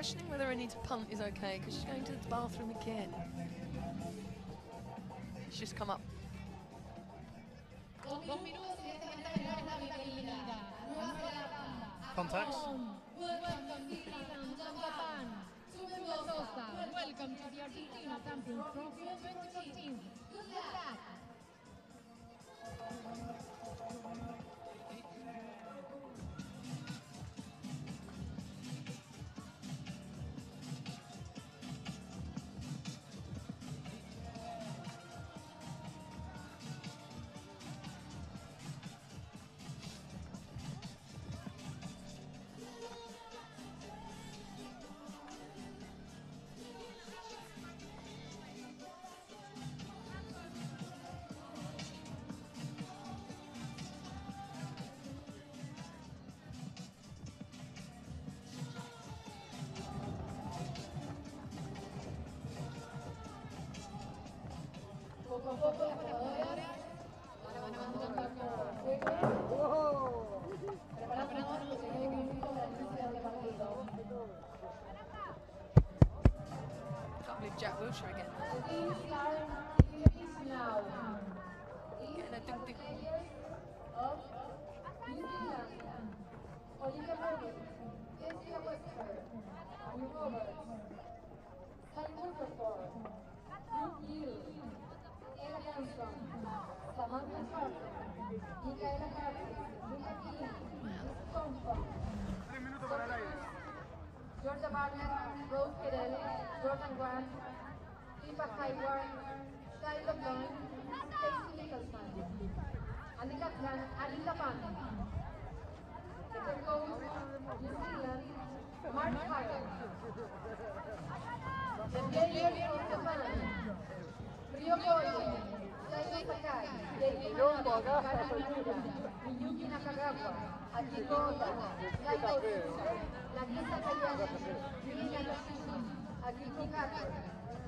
questioning whether I need to punt is okay because she's going to the bathroom again. She's just come up. Contacts. Welcome to the Argentina Champions Trophy 2014. Good luck. Poco a poco las jugadoras van avanzando al juego, preparándonos en el minuto para el inicio del partido. Can't believe Jack Wilshere again. The teams are in this now. Getting a ding ding. Players of New Zealand, Olivia Morgan, Jessica Webster, Anu Roberts, Sally Wilberforce, Brooke Gill, Ella Johnson, Samantha Carter, Micaela Carter, Luca King, Thompson, Georgia Barnett, Rose Kedel, Jordan Grant, Eva Hayward, Shiloh Blount, Stacey Nicholson, Anita Pan. The head coach, New Zealand, Mark Howard. The players of Japan, Rio Koye, Saito Sakai, David Hanada, Kara Kimura, Miyuki Nakagawa, Akiko Oda, Saito Suzuki, Nagisa Kobayashi, Rina Yoshiki, Akiko Kato,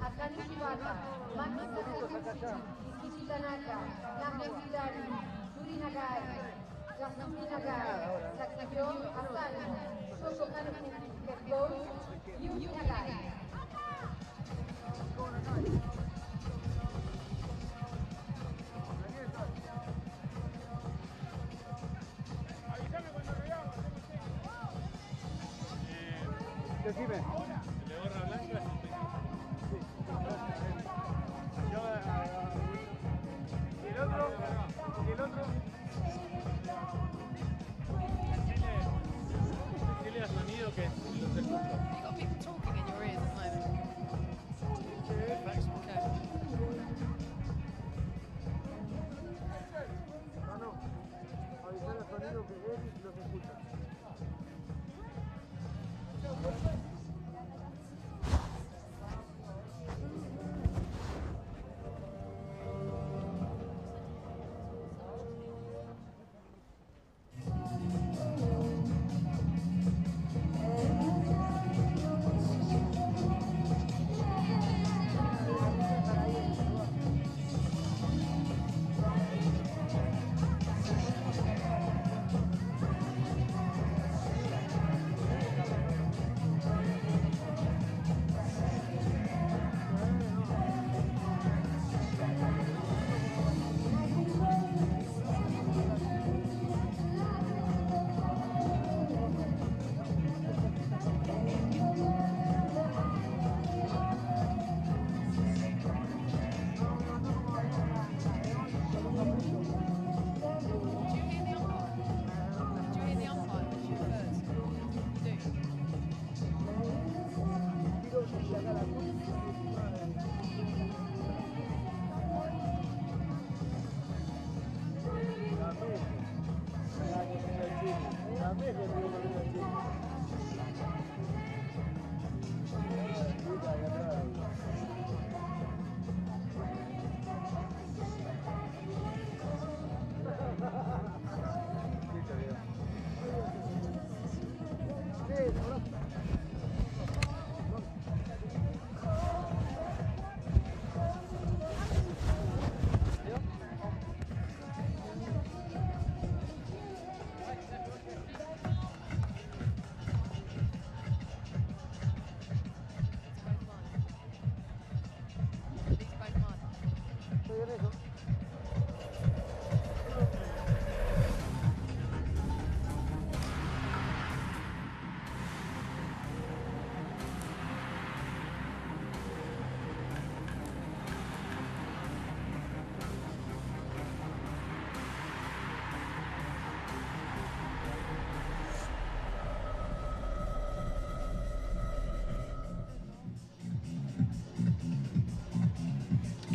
Akane Shibata, Maki Sakaguchi, Ikichi Tanaka, Naho Hidari, Yuri Nagai, Yasumi Nagai, Sakyo Asano, Shoko Kaneki, head coach, Yuki Nagai. Decime. El de gorra blanca. Sí. ¿Y el otro? ¿Y el otro? Decirle a sonido que los escucho. You got people talking in your ears at the moment. Okay. No. Avisar al sonido que él los escucha.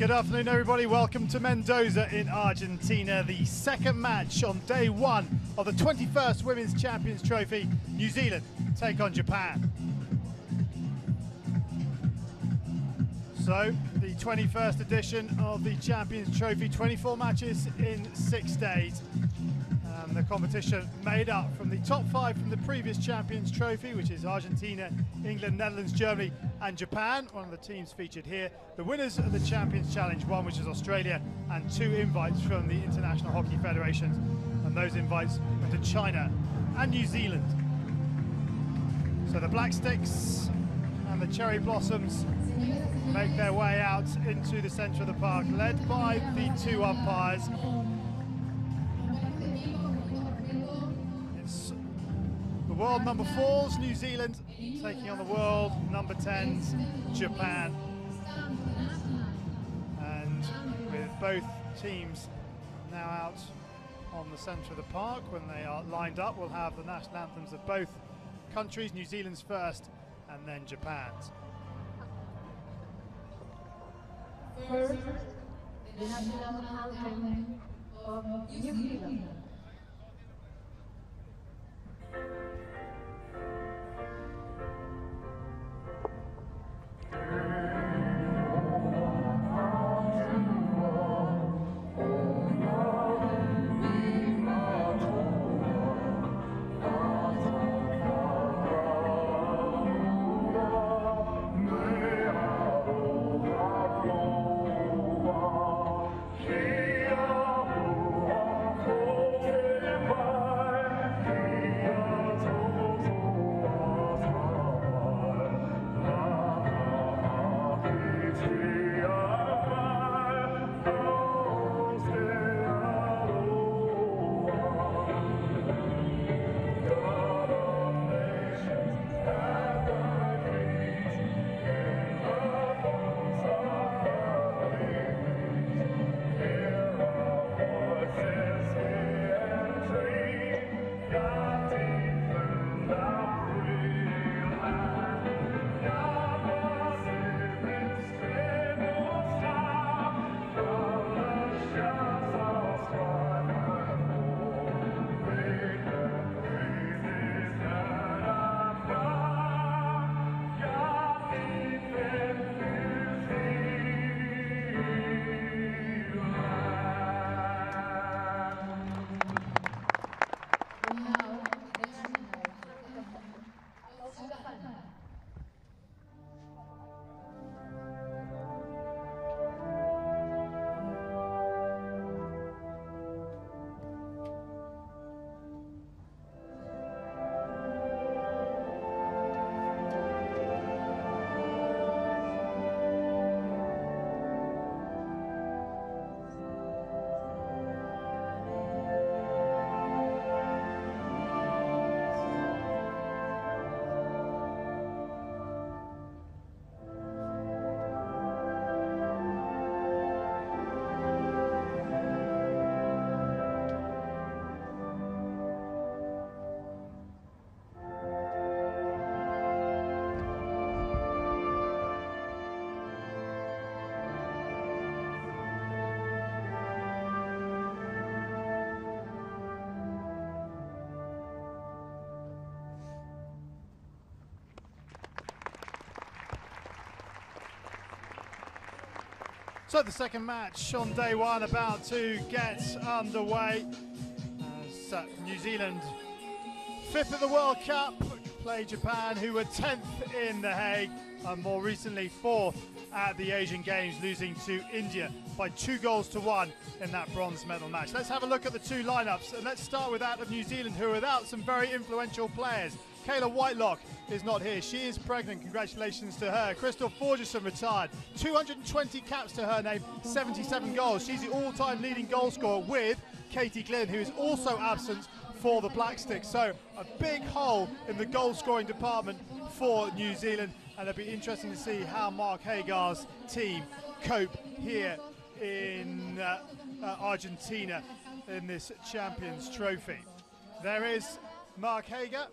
Good afternoon, everybody. Welcome to Mendoza in Argentina, the second match on day one of the 21st Women's Champions Trophy. New Zealand take on Japan. So, the 21st edition of the Champions Trophy, 24 matches in 6 days. The competition made up from the top 5 from the previous Champions Trophy, which is Argentina, England, Netherlands, Germany and Japan, one of the teams featured here. The winners of the Champions Challenge 1, which is Australia, and 2 invites from the International Hockey Federations, and those invites went to China and New Zealand. So the Black Sticks and the Cherry Blossoms make their way out into the centre of the park, led by the 2 umpires. It's the world number 4s, New Zealand, taking on the world number 10s, Japan. And with both teams now out on the centre of the park, when they are lined up, we'll have the national anthems of both countries, New Zealand's first and then Japan's. First, the national anthem of New Zealand. So the second match on day one about to get underway. As New Zealand, 5th at the World Cup, play Japan, who were 10th in The Hague, and more recently 4th at the Asian Games, losing to India by 2-1 in that bronze medal match. Let's have a look at the 2 lineups, and let's start with that of New Zealand, who are without some very influential players. Kayla Whitelock is not here. She is pregnant. Congratulations to her. Crystal Forgerson retired. 220 caps to her name, 77 goals. She's the all-time leading goal scorer with Katie Glynn, who is also absent for the Black Sticks. So a big hole in the goal-scoring department for New Zealand, and it'll be interesting to see how Mark Hagar's team cope here in Argentina in this Champions Trophy. There is Mark Hagar,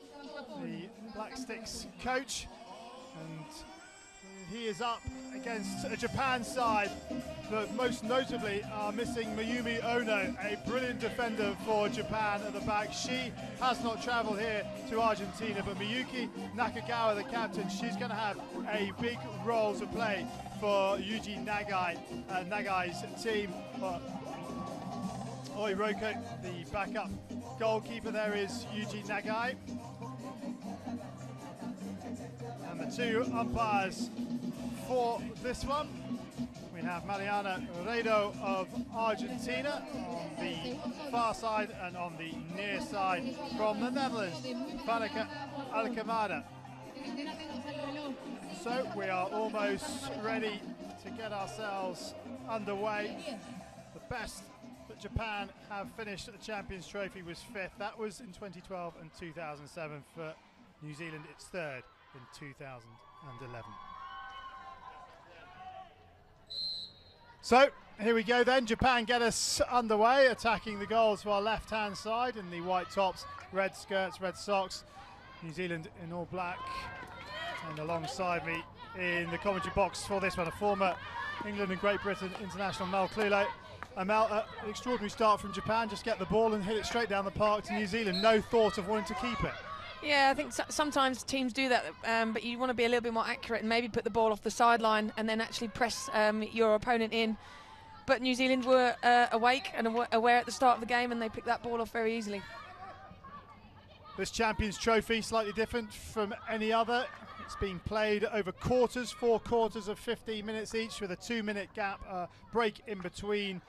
the Black Sticks coach, and he is up against a Japan side that most notably are missing Mayumi Ono, a brilliant defender for Japan at the back. She has not travelled here to Argentina, but Miyuki Nakagawa, the captain, she's going to have a big role to play for Yuji Nagai's team. Oiroko, the backup goalkeeper there, is Yuji Nagai. And the two umpires for this one, we have Mariana Redo of Argentina on the far side, and on the near side from the Netherlands, Fanica Alcamada. So we are almost ready to get ourselves underway. The best that Japan have finished at the Champions Trophy was 5th. That was in 2012 and 2007. For New Zealand, it's 3rd in 2011. So here we go then. Japan get us underway, attacking the goals for our left-hand side in the white tops, red skirts, red socks. New Zealand in all black. And alongside me in the commentary box for this one, a former England and Great Britain international, Mel Clulo. Mel, an extraordinary start from Japan. Just get the ball and hit it straight down the park to New Zealand. No thought of wanting to keep it. Yeah, I think sometimes teams do that, but you want to be a little bit more accurate and maybe put the ball off the sideline and then actually press your opponent in. But New Zealand were awake and aware at the start of the game, and they picked that ball off very easily. This Champions Trophy, slightly different from any other. It's being played over quarters, 4 quarters of 15 minutes each, with a 2-minute gap, break in between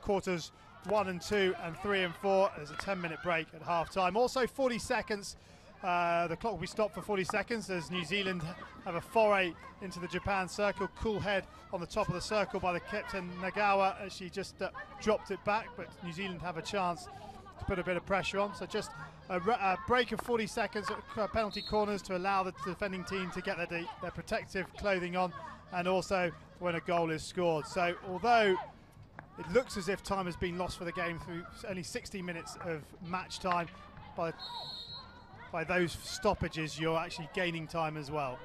quarters 1 and 2 and 3 and 4. There's a 10-minute break at half-time. Also 40 seconds. The clock will be stopped for 40 seconds as New Zealand have a foray into the Japan circle. Cool head on the top of the circle by the captain Nagawa as she just dropped it back, but New Zealand have a chance to put a bit of pressure on. So just a break of 40 seconds at penalty corners to allow the defending team to get their protective clothing on, and also when a goal is scored. So although it looks as if time has been lost for the game through only 60 minutes of match time, by those stoppages you're actually gaining time as well.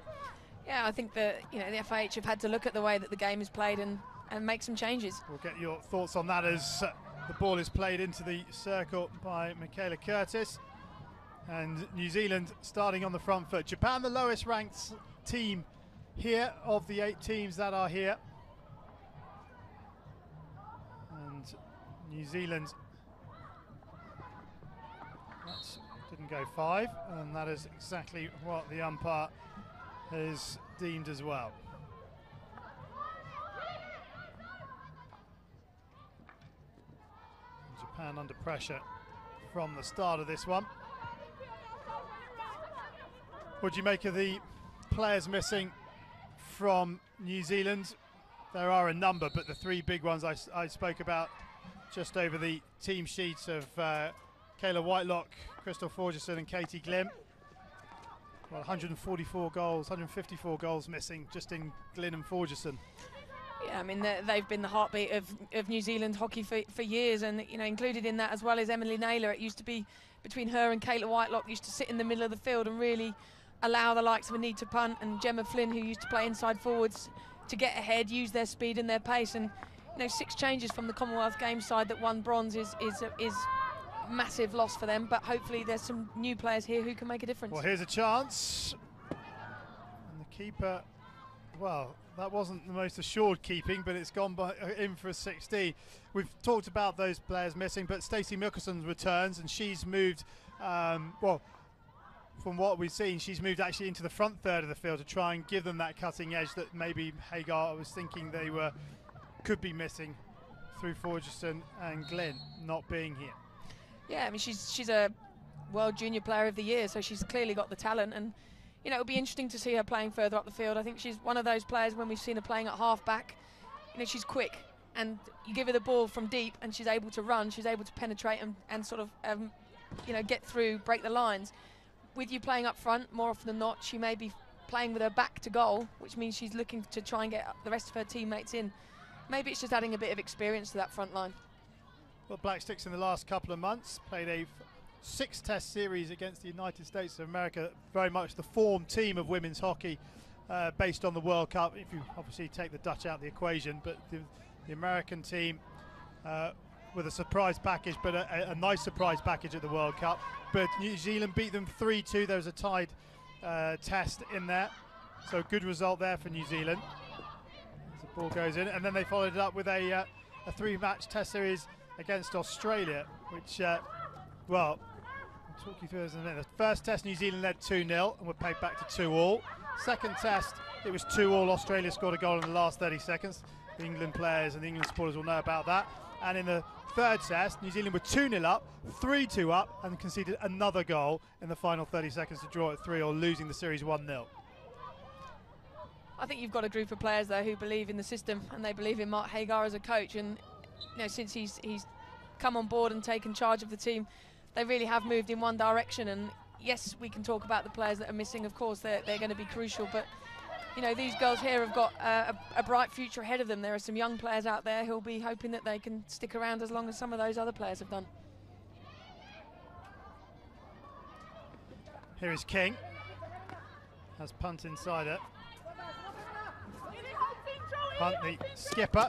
Yeah, I think that the FIH have had to look at the way that the game is played and make some changes. We'll get your thoughts on that as the ball is played into the circle by Michaela Curtis, and New Zealand starting on the front foot. Japan, the lowest ranked team here of the 8 teams that are here, and New Zealand, that didn't go 5, and that is exactly what the umpire has deemed as well. Japan under pressure from the start of this one. What do you make of the players missing from New Zealand? There are a number, but the 3 big ones I spoke about just over the team sheets of Kayla Whitelock, Crystal Forgerson and Katie Glim. Well, 144 goals, 154 goals missing just in Glynn and Forgerson. Yeah, I mean, they've been the heartbeat of New Zealand hockey for years, and included in that as well is Emily Naylor. It used to be between her and Kayla Whitelock, used to sit in the middle of the field and really allow the likes of Anita Punt and Gemma Flynn, who used to play inside forwards, to get ahead, use their speed and their pace. And 6 changes from the Commonwealth Games side that won bronze is massive loss for them, but hopefully there's some new players here who can make a difference. Well, here's a chance, and the keeper, well, that wasn't the most assured keeping, but it's gone in for a 16. We've talked about those players missing, but Stacey Mickelson returns, and she's moved, well, from what we've seen, she's moved actually into the front third of the field to try and give them that cutting edge that maybe Hagar was thinking they could be missing through Forgerson and Glynn not being here. Yeah, I mean, she's a World Junior Player of the Year, so she's clearly got the talent, and it'll be interesting to see her playing further up the field. I think she's one of those players, when we've seen her playing at half-back, she's quick, and you give her the ball from deep and she's able to run, she's able to penetrate and sort of, get through, break the lines. With you playing up front, more often than not, she may be playing with her back to goal, which means she's looking to try and get the rest of her teammates in. Maybe it's just adding a bit of experience to that front line. Well, Black Sticks in the last couple of months played a 6-test series against the United States of America, very much the form team of women's hockey based on the World Cup, if you obviously take the Dutch out of the equation, but the American team with a surprise package, but a nice surprise package at the World Cup. But New Zealand beat them 3-2. There was a tied test in there, so good result there for New Zealand. As the ball goes in, and then they followed it up with a 3-match test series against Australia, which, well, I'll talk you through this in a minute. The first test, New Zealand led 2-0 and were paid back to 2-all. Second test, it was 2-all. Australia scored a goal in the last 30 seconds. The England players and the England supporters will know about that. And in the third test, New Zealand were 2-0 up, 3-2 up, and conceded another goal in the final 30 seconds to draw at 3-all, losing the series 1-0. I think you've got a group of players there who believe in the system, and they believe in Mark Hagar as a coach. And since he's come on board and taken charge of the team, they really have moved in one direction. And yes, we can talk about the players that are missing. Of course, they're going to be crucial, but these girls here have got a bright future ahead of them. There are some young players out there who'll be hoping that they can stick around as long as some of those other players have done. Here is King. Has punt inside it. Punt, the skipper,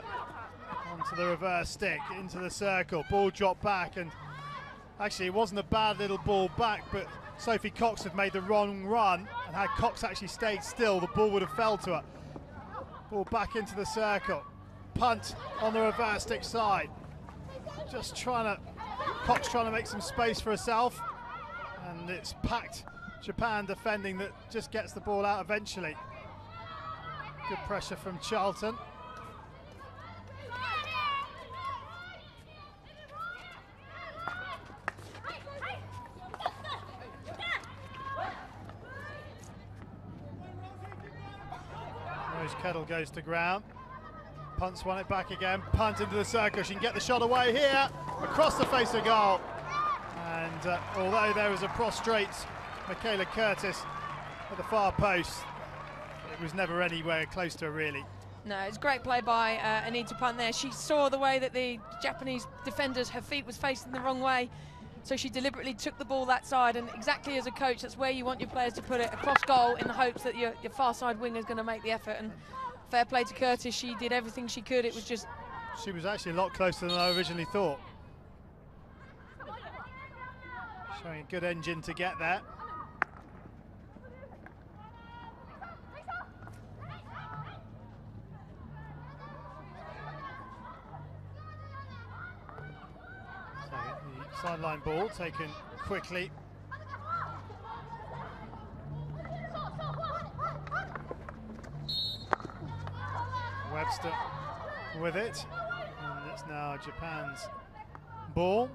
onto the reverse stick, into the circle. Ball dropped back, and actually it wasn't a bad little ball back, but Sophie Cox had made the wrong run, and had Cox actually stayed still, the ball would have fell to her. Ball back into the circle. Punt on the reverse stick side. Just Cox trying to make some space for herself, and it's packed Japan defending that just gets the ball out eventually. Good pressure from Charlton. Rose Kettle goes to ground. Punts won it back again. Punt into the circle. She can get the shot away here. Across the face of goal. And although there was a prostrate Michaela Curtis at the far post, it was never anywhere close to her, really. No, it's great play by Anita Punt there. She saw the way that the Japanese defenders, her feet was facing the wrong way, so she deliberately took the ball that side, and exactly as a coach, that's where you want your players to put it, across goal, in the hopes that your far side winger is going to make the effort. And fair play to Curtis, she did everything she could. It was just... She was actually a lot closer than I originally thought. Showing a good engine to get there. Sideline ball taken quickly. Webster with it, and it's now Japan's ball.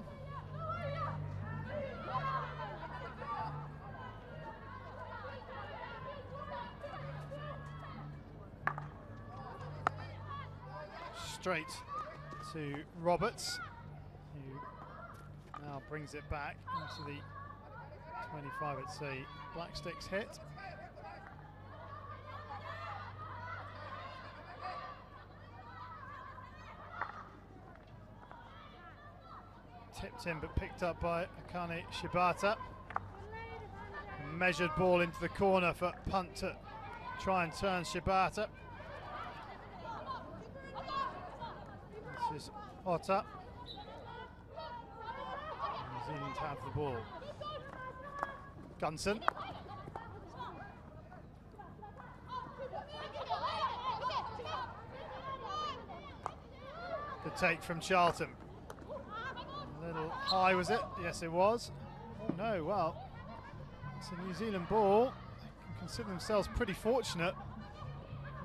Straight to Roberts, who now brings it back into the 25. It's a Black Sticks hit. Tipped in but picked up by Akane Shibata. A measured ball into the corner for Punt to try and turn Shibata. This is Otta. New Zealand have the ball. Gunson. Good take from Charlton. A little high, was it? Yes, it was. Oh no, well, it's a New Zealand ball. They can consider themselves pretty fortunate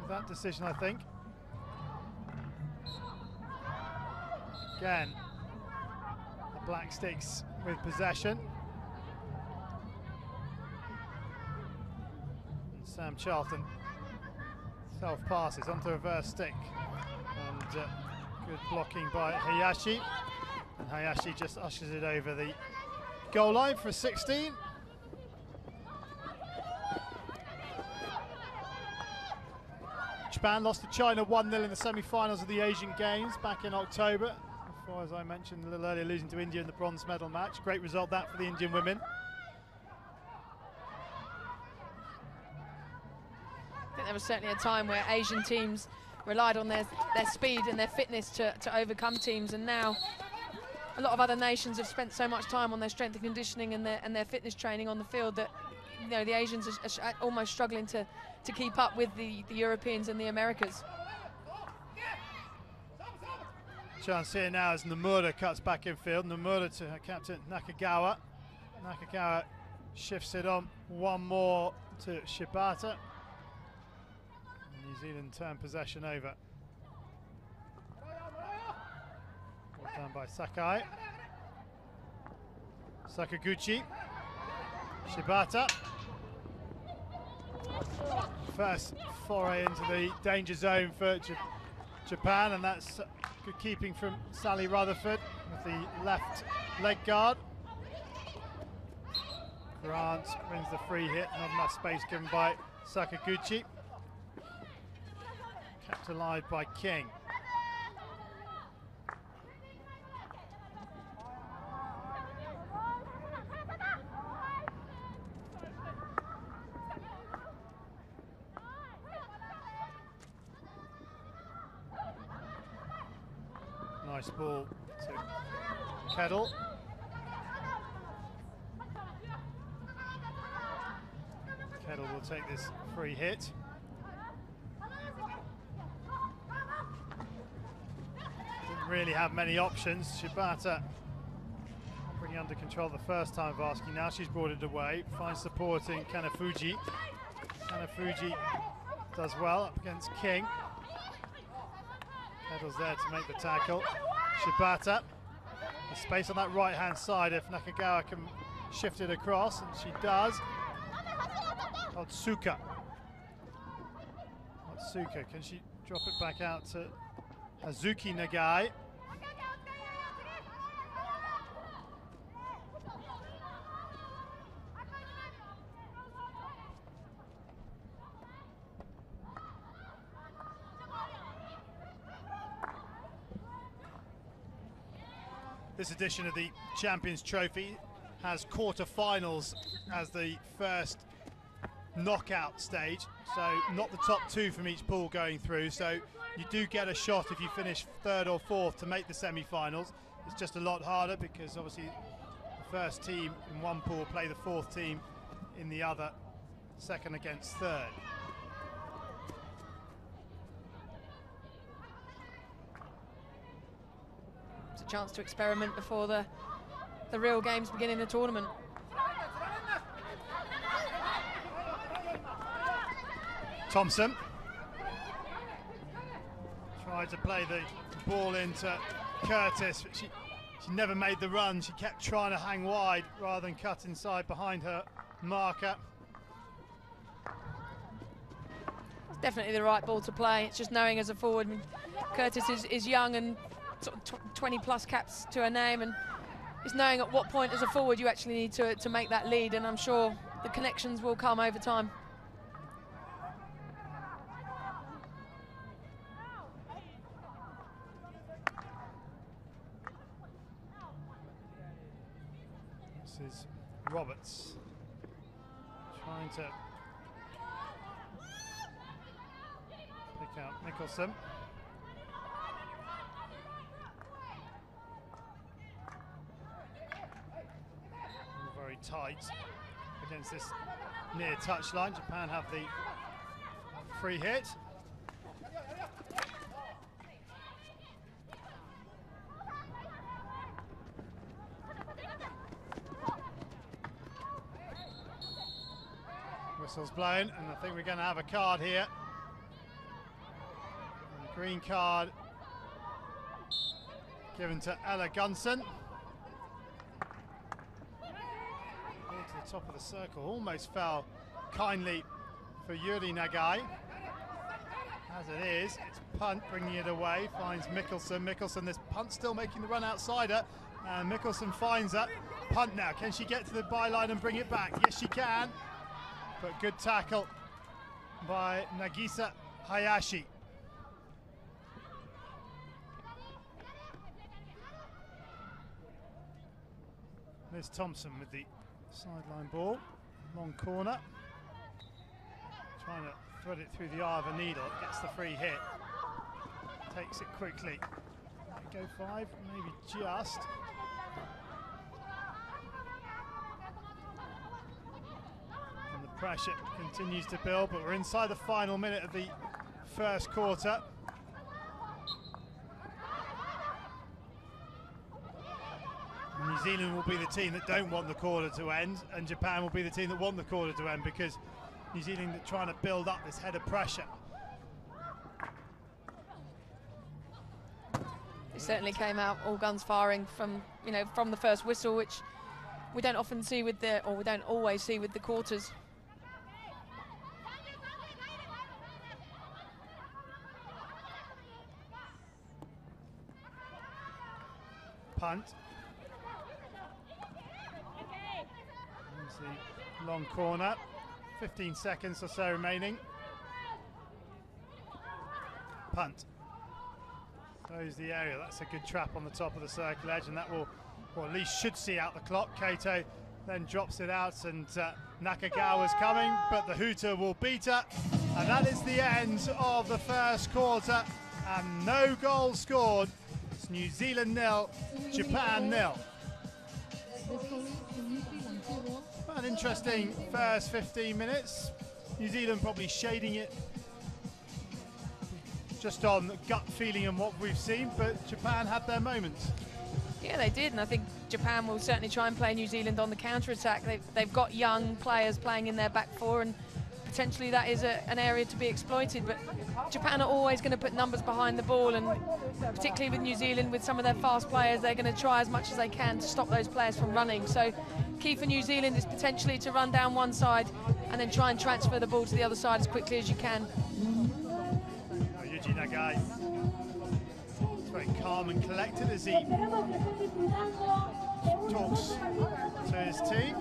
with that decision, I think. Again, the Black Sticks with possession. And Sam Charlton self-passes onto a reverse stick. And good blocking by Hayashi. And Hayashi just ushers it over the goal line for a 16. Japan lost to China 1-0 in the semi-finals of the Asian Games back in October. Before, as I mentioned a little earlier, losing to India in the bronze medal match. Great result that for the Indian women. I think they've was certainly a time where Asian teams relied on their speed and their fitness to overcome teams, and now a lot of other nations have spent so much time on their strength and conditioning and their fitness training on the field that, you know, the Asians are almost struggling to keep up with the Europeans and the Americas. Chance here now as Nomura cuts back in field. Nomura to her captain Nakagawa. Nakagawa shifts it on one more to Shibata. New Zealand turn possession over. Ball down by Sakai. Sakaguchi. Shibata. First foray into the danger zone for Japan, and that's good keeping from Sally Rutherford with the left leg guard. Grant wins the free hit, not enough space given by Sakaguchi. Kept alive by King. Nice ball to Kettle. Kettle will take this free hit. Didn't really have many options. Shibata bringing under control the first time of asking. Now she's brought it away. Finds supporting Kanafuji. Kanafuji does well up against King. Kettle's there to make the tackle. Shibata. The space on that right-hand side if Nakagawa can shift it across, and she does. Otsuka. Otsuka, can she drop it back out to Hazuki Nagai? This edition of the Champions Trophy has quarter-finals as the first knockout stage, so not the top two from each pool going through, so you do get a shot if you finish third or fourth to make the semi-finals. It's just a lot harder because obviously the first team in one pool play the fourth team in the other, second against third. It's a chance to experiment before the real games begin in the tournament. Thompson tried to play the ball into Curtis, but she never made the run. She kept trying to hang wide rather than cut inside behind her marker. It's definitely the right ball to play. It's just knowing as a forward, I mean, Curtis is young and sort of 20 plus caps to her name, and it's knowing at what point as a forward you actually need to make that lead, and I'm sure the connections will come over time. This is Roberts trying to pick out Nicholson. Very tight against this near touchline. Japan have the free hit. Whistle's blown, and I think we're going to have a card here. And the green card given to Ella Gunson. To the top of the circle, almost fell kindly for Yuri Nagai. As it is, it's Punt bringing it away, finds Mickelson. Mickelson, this Punt still making the run outside her, and Mickelson finds her. Punt now, can she get to the byline and bring it back? Yes, she can. But good tackle by Nagisa Hayashi. There's Thompson with the sideline ball, long corner, trying to thread it through the eye of a needle. Gets the free hit. Takes it quickly. Go 5, maybe just. And the pressure continues to build, but we're inside the final minute of the first quarter. New Zealand will be the team that don't want the quarter to end, and Japan will be the team that want the quarter to end, because New Zealand are trying to build up this head of pressure. It certainly came out all guns firing from the first whistle, which we don't often see with we don't always see with the quarters. Punt. The long corner, 15 seconds or so remaining. Punt. Throws the area. That's a good trap on the top of the circle edge, and that will, or at least should see out the clock. Kato then drops it out, and Nakagawa's coming, but the hooter will beat her, and that is the end of the first quarter, and no goals scored. It's New Zealand 0, Japan 0. An interesting first 15 minutes. New Zealand probably shading it just on gut feeling and what we've seen, but Japan had their moments. Yeah, they did, and I think Japan will certainly try and play New Zealand on the counter-attack. They've got young players playing in their back four, and potentially that is an area to be exploited, but Japan are always going to put numbers behind the ball, and particularly with New Zealand, with some of their fast players, they're going to try as much as they can to stop those players from running. So key for New Zealand is potentially to run down one side and then try and transfer the ball to the other side as quickly as you can. Yuji Nagai is very calm and collected as he talks to his team.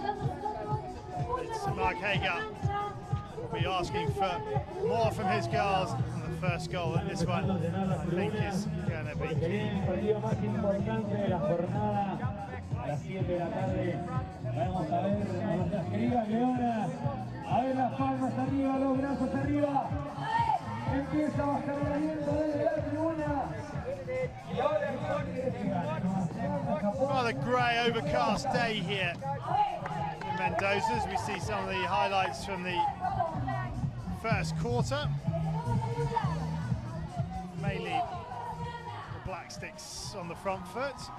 It's Mark Hager will be asking for more from his girls, and the first goal in this one I think is going to be key. A las 7 de la tarde vamos a ver a nuestras queridas leonas, a ver las palmas arriba, los brazos arriba, empieza a bajar el aliento desde la tribuna, y ahora rather grey, overcast day here in Mendoza as we see some of the highlights from the first quarter. Mainly the Black Sticks on the front foot.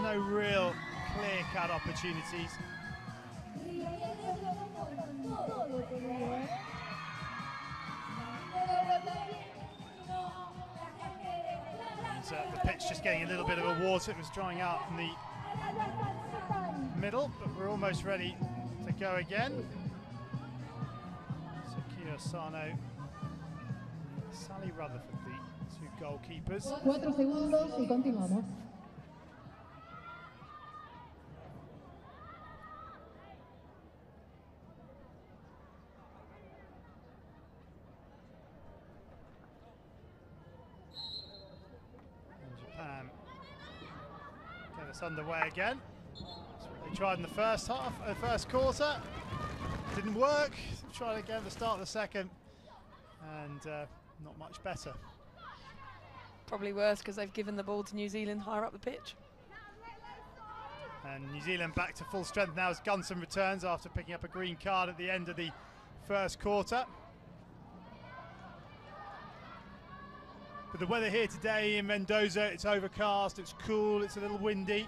No real clear-cut opportunities. And, the pitch just getting a little bit of a water. It was drying out in the middle, but we're almost ready to go again. Sakio Sano, Sally Rutherford, the two goalkeepers. 4 segundos y continuamos. Japan get us underway again. That's what they tried in the first half, first quarter. Didn't work. Tried again at the start of the second, and not much better. Probably worse because they've given the ball to New Zealand higher up the pitch. And New Zealand back to full strength now as Gunson returns after picking up a green card at the end of the first quarter. But the weather here today in Mendoza, it's overcast, it's cool, it's a little windy,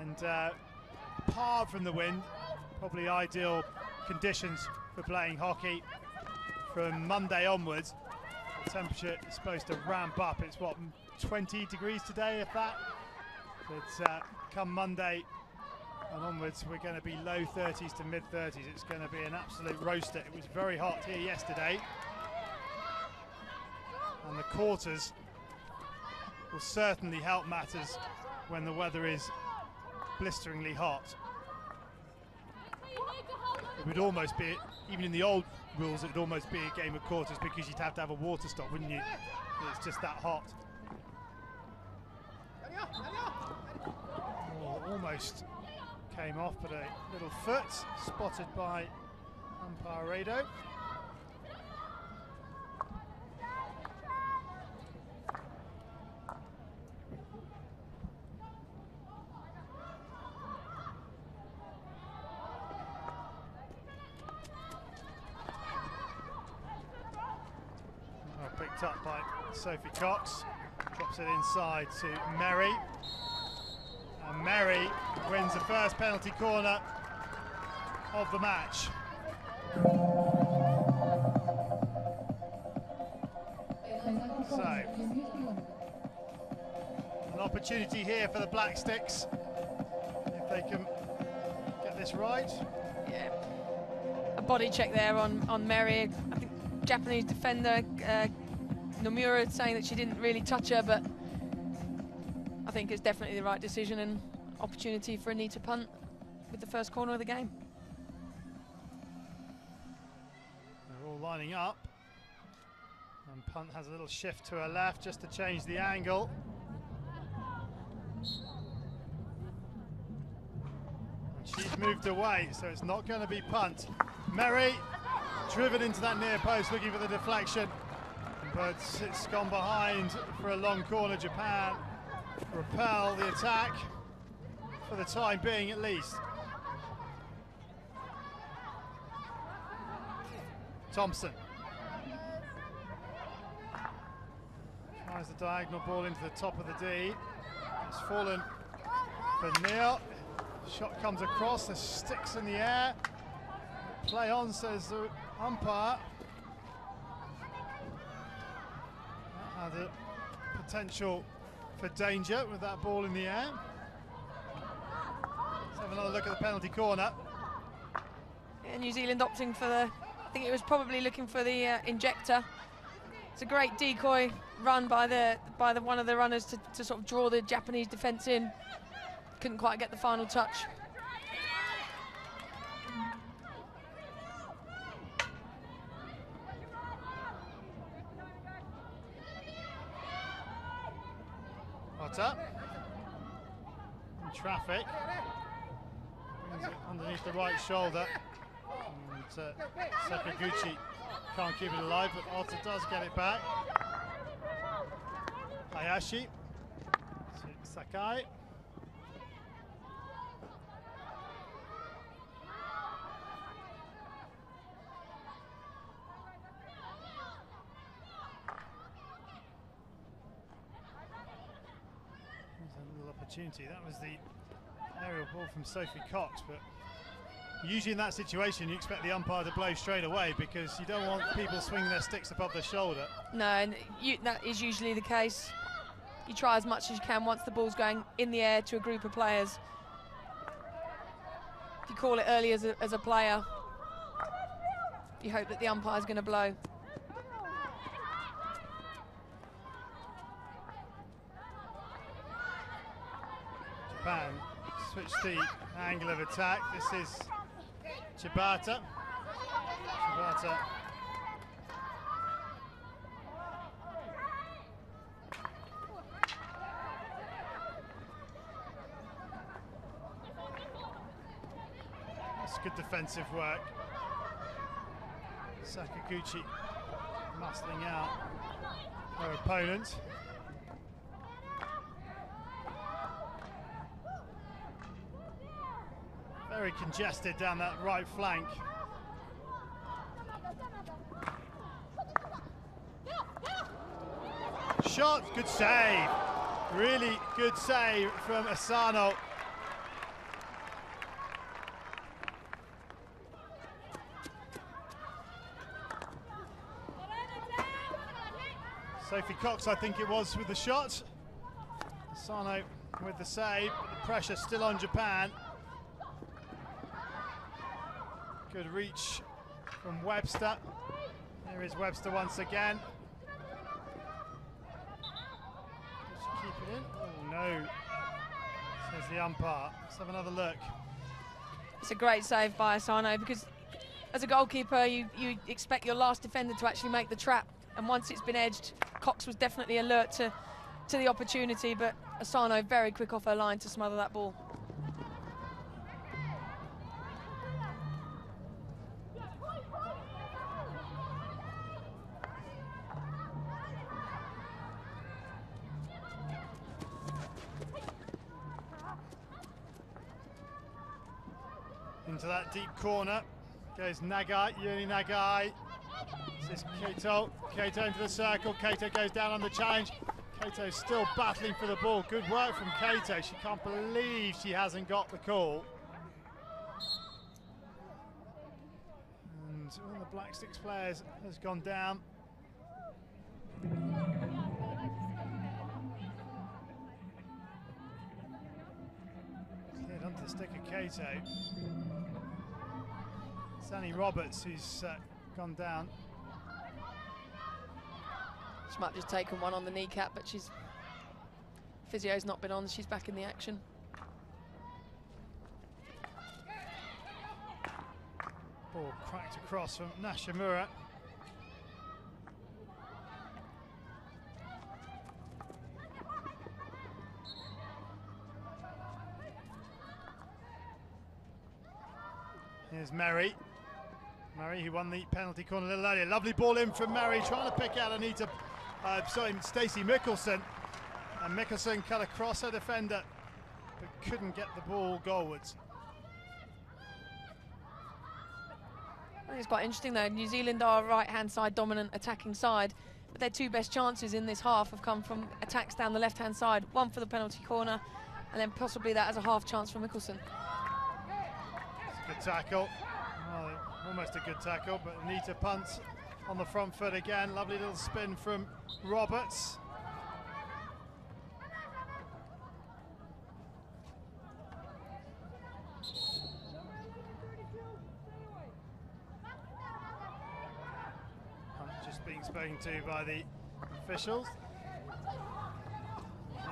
and apart from the wind, probably ideal conditions for playing hockey. From Monday onwards, the temperature is supposed to ramp up. It's what, 20 degrees today, if that? But come Monday and onwards, we're going to be low 30s to mid 30s. It's going to be an absolute roaster. It was very hot here yesterday. And the quarters will certainly help matters when the weather is blisteringly hot. It would almost be, even in the old rules, it would almost be a game of quarters because you'd have to have a water stop, wouldn't you? It's just that hot. Oh, almost came off, but a little foot spotted by umpire Rado. Picked up by Sophie Cox, drops it inside to Merry, and Merry wins the first penalty corner of the match. So, an opportunity here for the Black Sticks, if they can get this right. Yeah, a body check there on Merry. I think Japanese defender Nomura saying that she didn't really touch her, but I think it's definitely the right decision and opportunity for Anita punt with the first corner of the game. They're all lining up, and punt has a little shift to her left just to change the angle. And she's moved away, so it's not going to be punt. Merry driven into that near post looking for the deflection, but it's gone behind for a long corner. Japan repel the attack for the time being at least. Thompson tries the diagonal ball into the top of the D. It's fallen for Neil. Shot comes across, the sticks in the air. Play on, says the umpire. That had a potential for danger with that ball in the air. Let's have another look at the penalty corner. Yeah, New Zealand opting for the, I think it was probably looking for the injector. It's a great decoy run by one of the runners to sort of draw the Japanese defence in. Couldn't quite get the final touch. Potter in traffic, brings it underneath the right shoulder, and Sakaguchi can't keep it alive, but Otta does get it back. Hayashi to Sakai. Opportunity. That was the aerial ball from Sophie Cox, but usually in that situation you expect the umpire to blow straight away because you don't want people swinging their sticks above their shoulder. No, and that is usually the case. You try as much as you can once the ball's going in the air to a group of players. If you call it early as a player, you hope that the umpire's going to blow. Japan switch the angle of attack. This is Chibata. Chibata that's good defensive work. Sakaguchi muscling out her opponent. Very congested down that right flank. Shot, good save. Really good save from Asano. Sophie Cox, I think it was, with the shot. Asano with the save, but the pressure still on Japan. Good reach from Webster. There is Webster once again. Does she keep it in? Oh no, says the umpire. Let's have another look. It's a great save by Asano because as a goalkeeper you expect your last defender to actually make the trap, and once it's been edged, Cox was definitely alert to the opportunity, but Asano very quick off her line to smother that ball. Into that deep corner goes Nagai, Yuri Nagai. This is Kato. Kato into the circle. Kato goes down on the challenge. Kato still battling for the ball. Good work from Kato. She can't believe she hasn't got the call. And one of the Black Sticks players has gone down. Cleared onto the stick of Kato. Sandy Roberts, who's gone down. She might have just taken one on the kneecap, but physio's not been on, she's back in the action. Ball cracked across from Nashimura. Here's Mary. Mary, who won the penalty corner a little earlier. Lovely ball in from Mary, trying to pick out Stacey Mickelson. And Mickelson cut across her defender, but couldn't get the ball goalwards. I think it's quite interesting though. New Zealand are a right-hand side dominant attacking side, but their two best chances in this half have come from attacks down the left-hand side. One for the penalty corner, and then possibly that as a half chance for Mickelson. It's a good tackle. Well, almost a good tackle, but Anita punts on the front foot again. Lovely little spin from Roberts. Just being spoken to by the officials.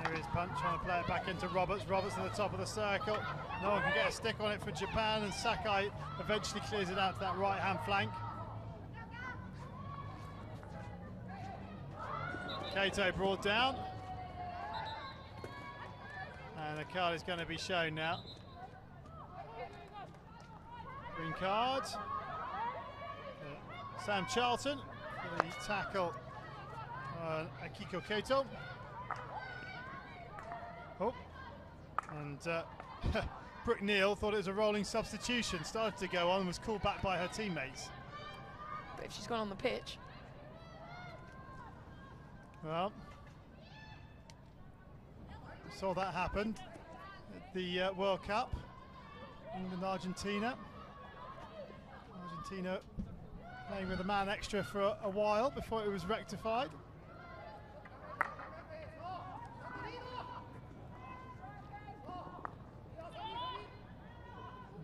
Here is Punt trying to play it back into Roberts. Roberts at the top of the circle. No one can get a stick on it for Japan, and Sakai eventually clears it out to that right-hand flank. Kato brought down. And a card is going to be shown now. Green card. Sam Charlton for the tackle on Akiko Kato. Oh, and Brooke Neal thought it was a rolling substitution, started to go on and was called back by her teammates. But if she's gone on the pitch. Well, saw that happen at the World Cup, England Argentina. Argentina playing with a man extra for a while before it was rectified.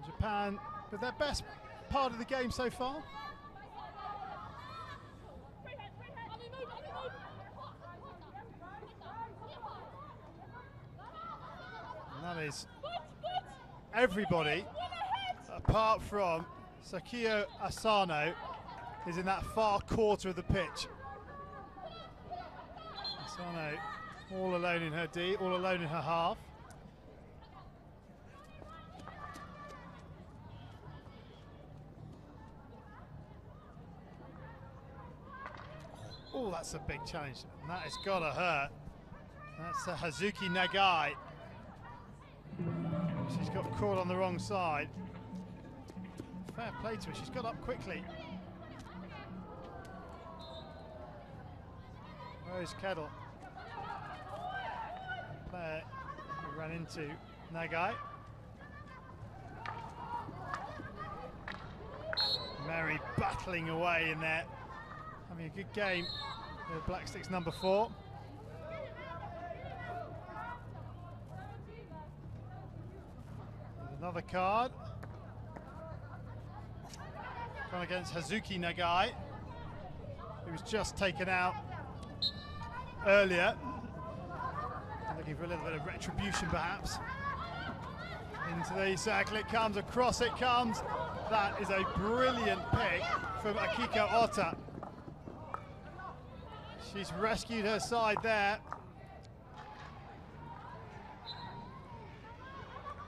Japan with their best part of the game so far. And that is everybody apart from Sakio Asano is in that far quarter of the pitch. Asano all alone in her D, all alone in her half. Oh, that's a big challenge. And that has got to hurt. That's Hazuki Nagai. She's got caught on the wrong side. Fair play to her. She's got up quickly. Rose Kettle. Player who ran into Nagai. Mary battling away in there. Having a good game with Black Sticks number 4. There's another card. Gone against Hazuki Nagai, who was just taken out earlier. Looking for a little bit of retribution perhaps. Into the circle it comes, across it comes. That is a brilliant pick from Akiko Ota. She's rescued her side there.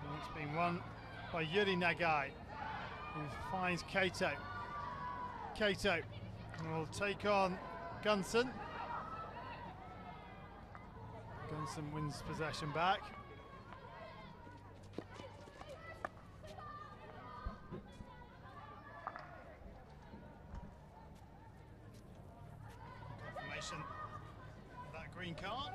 And it's been won by Yuri Nagai, who finds Kato. Kato will take on Gunson. Gunson wins possession back. violation of that green card.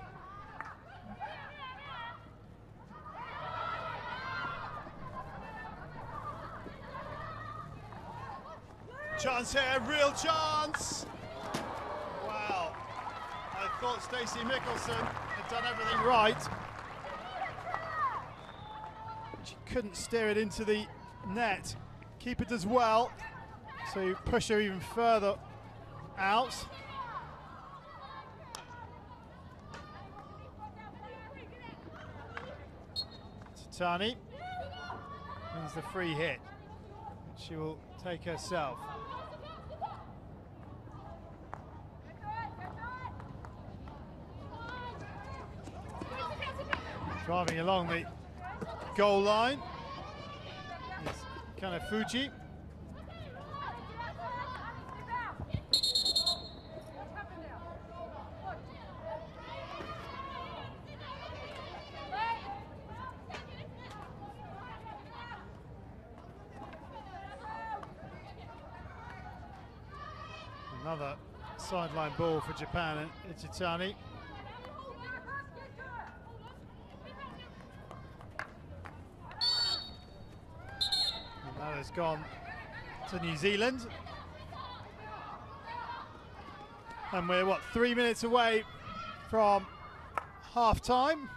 Chance here, real chance! Wow, I thought Stacey Mickelson had done everything right. She couldn't steer it into the net. Keeper does well, so you push her even further out. Titani wins the free hit. She will take herself. Driving along the goal line is Kanafuji. Another sideline ball for Japan and Ichitani. And that has gone to New Zealand. And we're, what, 3 minutes away from half time.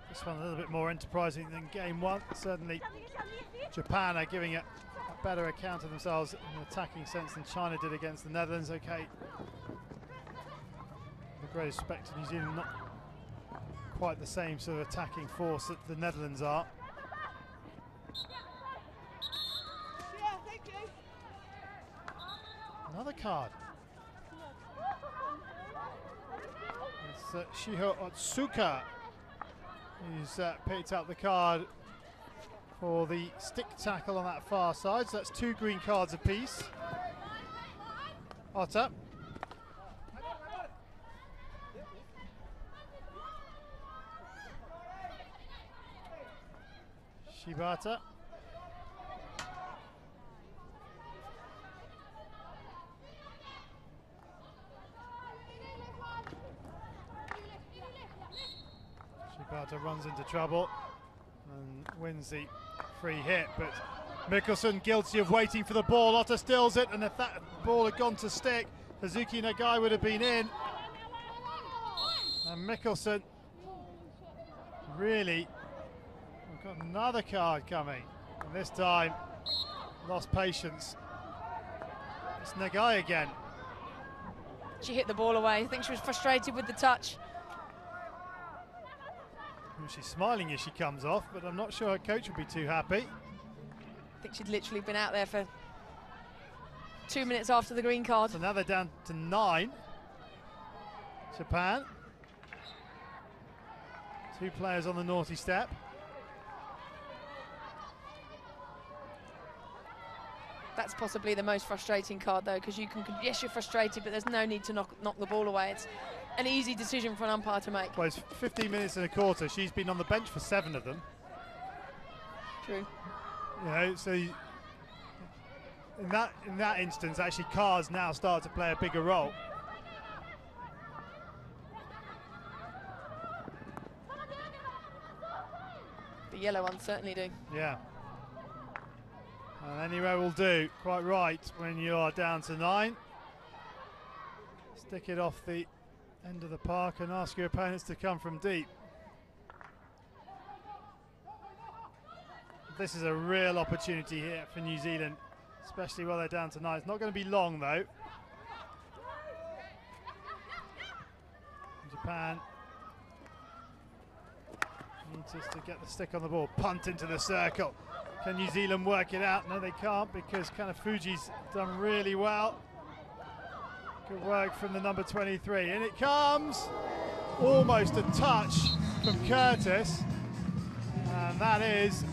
This one a little bit more enterprising than game one. Certainly Japan are giving a better account of themselves in an attacking sense than China did against the Netherlands. Okay, with great respect to New Zealand, not quite the same sort of attacking force that the Netherlands are. Another card. It's Shiho Otsuka who's picked up the card for the stick tackle on that far side, so that's 2 green cards apiece. Otta. Shibata. Shibata runs into trouble and wins the free hit, but Mickelson guilty of waiting for the ball. Otta stills it, and if that ball had gone to stick, Hazuki Nagai would have been in. And Mickelson really, we've got another card coming, and this time lost patience. It's Nagai again. She hit the ball away. I think she was frustrated with the touch. She's smiling as she comes off, but I'm not sure her coach will be too happy. I think she'd literally been out there for 2 minutes after the green card. So now they're down to 9. Japan. 2 players on the naughty step. That's possibly the most frustrating card, though, because you can, yes, you're frustrated, but there's no need to knock the ball away. It's an easy decision for an umpire to make. Well, it's 15 minutes and a quarter. She's been on the bench for 7 of them. True. You know, so in that instance, actually, cards now start to play a bigger role. The yellow ones certainly do. Yeah. And anywhere will do. Quite right when you are down to 9. Stick it off the end of the park and ask your opponents to come from deep. This is a real opportunity here for New Zealand, especially while they're down to 9. It's not going to be long though. Japan needs us to get the stick on the ball. Punt into the circle. Can New Zealand work it out? No, they can't, because Kanafuji's done really well. Good work from the number 23. In it comes. Almost a touch from Curtis. And that is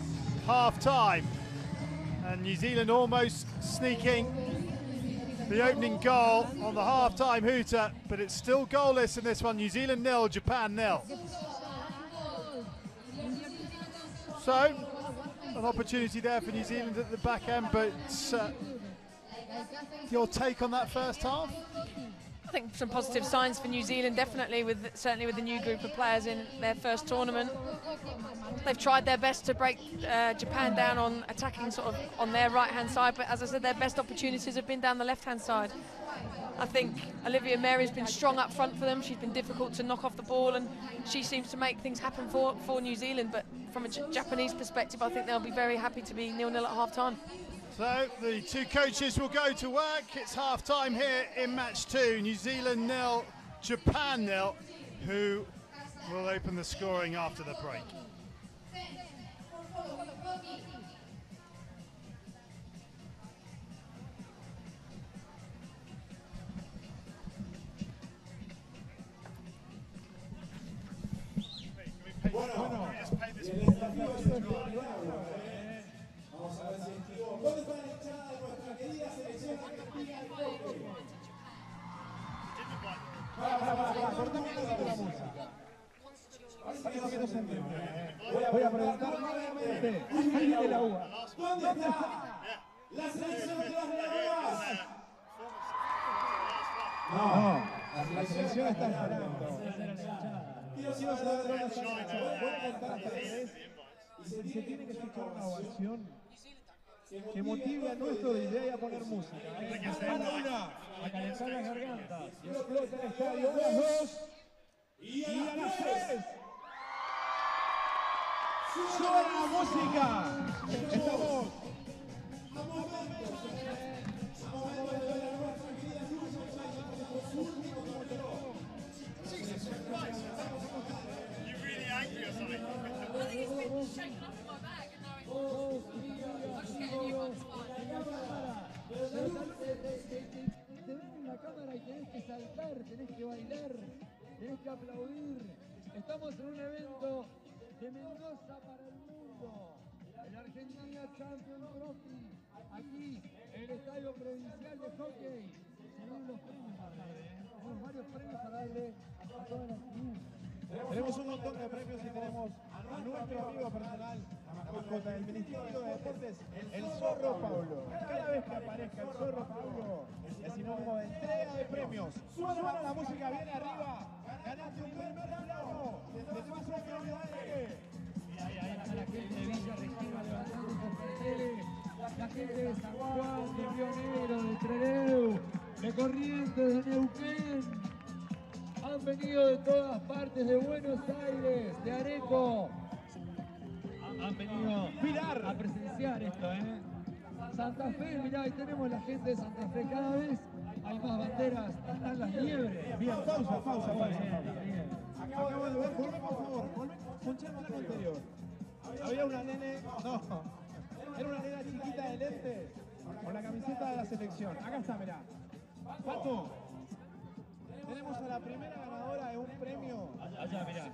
half time. And New Zealand almost sneaking the opening goal on the half time hooter, but it's still goalless in this one. New Zealand 0, Japan 0. So an opportunity there for New Zealand at the back end, but your take on that first half? I think some positive signs for New Zealand, definitely, certainly with the new group of players in their first tournament. They've tried their best to break Japan down on attacking sort of on their right-hand side, but as I said, their best opportunities have been down the left-hand side. I think Olivia Mary's been strong up front for them. She's been difficult to knock off the ball, and she seems to make things happen for New Zealand. But from a Japanese perspective, I think they'll be very happy to be 0-0 at half-time. So the two coaches will go to work. It's half-time here in match 2. New Zealand 0, Japan 0, who will open the scoring after the break. Bueno, vamos a ver si estuvo. ¿Dónde está la hinchada de nuestra querida selección argentina de hockey? Cortame un poquito la música. Parece que no se entiende. Voy a preguntar nuevamente. Ahí viene la uva. ¿Dónde está la selección de las leonas? No, la selección está esperando. Quiero saber dónde está la selección. Voy a contar hasta 3 y se tiene que escuchar una ovación que motive a nuestro DJ a poner música. A calentar las gargantas. Y explota el estadio. A las 2 y a las 3. ¡Suena la música! Estamos a momentos de ver a nuestra querida por su último torneo. You're really angry or something? I think it's been shaken off in my bag and now it's getting you on spot. Te ven en la cámara y tenés que saltar, tenés que bailar, tenés que aplaudir. Estamos en un evento de Mendoza para el mundo. El Argentina Champions Trophy. Aquí, en el Estadio Provincial de Hockey. Tenemos los premios para darle, tenemos varios premios para darle a todas las tribus. Tenemos un montón de premios y tenemos a nuestro amigo personal, la mascota del Ministerio de Deportes, el Zorro Paulo. Cada vez que aparezca el Zorro Paulo es sinónimo de entrega de premios. Suena la música, viene arriba, ganaste un primer plano, te paso un premio aire. Ahí está la gente de Villa Regina levantando sus carteles, la gente de San Juan, de Río Negro, de Trelew, de Corrientes, de Neuquén. Han venido de todas partes, de Buenos Aires, de Areco. Han venido a presenciar esto, ¿eh? Santa Fe, mirá, ahí tenemos la gente de Santa Fe. Cada vez hay más banderas, están las liebres. Bien, pausa. Acabo de ver, volvé por favor, ponché el plano anterior. Había una nene, no, era una nena chiquita de lentes con la camiseta de la selección. Acá está, mirá. Pato, tenemos a la primera ganadora de un premio. Allá, mirá.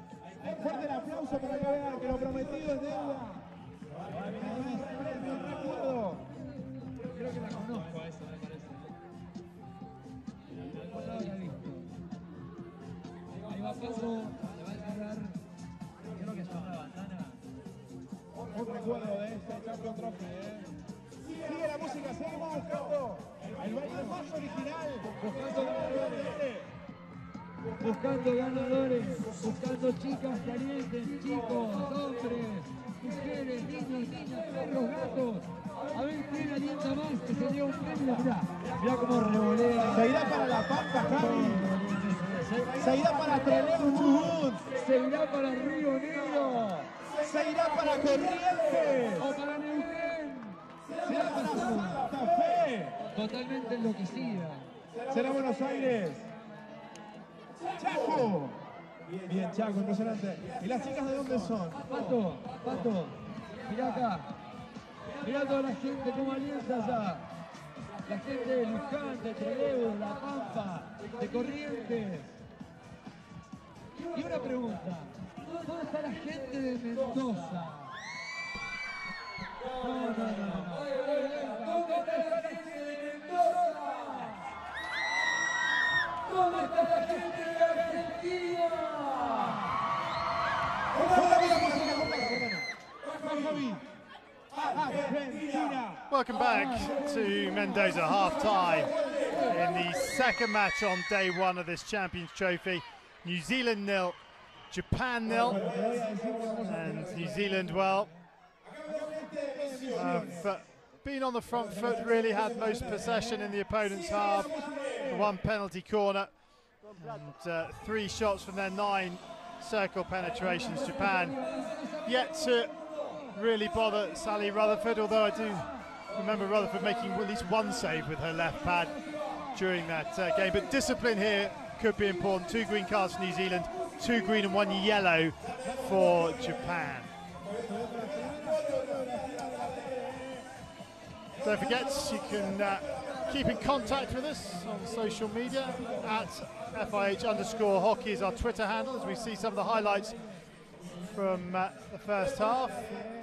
Fuerte el aplauso para que vean que lo prometido es deuda. Premio recuerdo. Creo que la conozco a esa, me parece. Algún lado la he visto. Ahí va Paso, le va a entregar, creo que es una bandana. Un recuerdo de este Champions Trophy, Sigue la música, seguimos buscando el baile más original. Buscando ganadores, buscando chicas calientes, chicos, hombres, mujeres, niños, niñas, perros, gatos. A ver quién alienta más, que se lleva un premio. Mirá cómo revolea. Se irá para La Pampa, Javi. Se irá para Trelew, Chubut. Se irá para Río Negro. Se irá para Corrientes. O para Neuquén. Será para Santa Fe. Totalmente enloquecida. Será Buenos Aires. Chaco. Bien, Chaco, impresionante. ¿Y las chicas de dónde son? Pato, mirá acá. Mirá toda la gente cómo alienta allá. La gente de Luján, de Trelew, de La Pampa, de Corrientes. Y una pregunta. ¿Dónde está la gente de Mendoza? No. ¿Dónde está la gente de Mendoza? ¿Dónde está la gente de Argentina? Javi. Welcome back to Mendoza, half-time in the second match on day one of this Champions Trophy. New Zealand 0, Japan 0, and New Zealand, well, have been on the front foot, really had most possession in the opponent's half, one penalty corner, and 3 shots from their 9 circle penetrations. Japan yet to really bother Sally Rutherford, although I do remember Rutherford making at least 1 save with her left pad during that game. But discipline here could be important. 2 green cards for New Zealand, 2 green and 1 yellow for Japan. Don't forget, you can keep in contact with us on social media at FIH_hockey is our Twitter handle, as we see some of the highlights from the first half. And,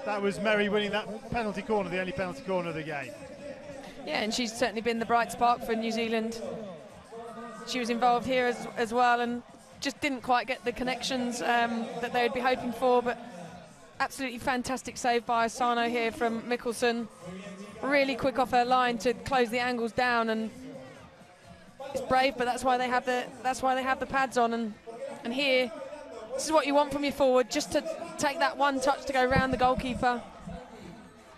that was Mary winning that penalty corner, the only penalty corner of the game. Yeah, and she's certainly been the bright spark for New Zealand. She was involved here as well, and just didn't quite get the connections that they would be hoping for, but absolutely fantastic save by Asano here from Mikkelsen. Really quick off her line to close the angles down, and it's brave, but that's why they have the pads on. And here, this is what you want from your forward, just to take that 1 touch to go round the goalkeeper.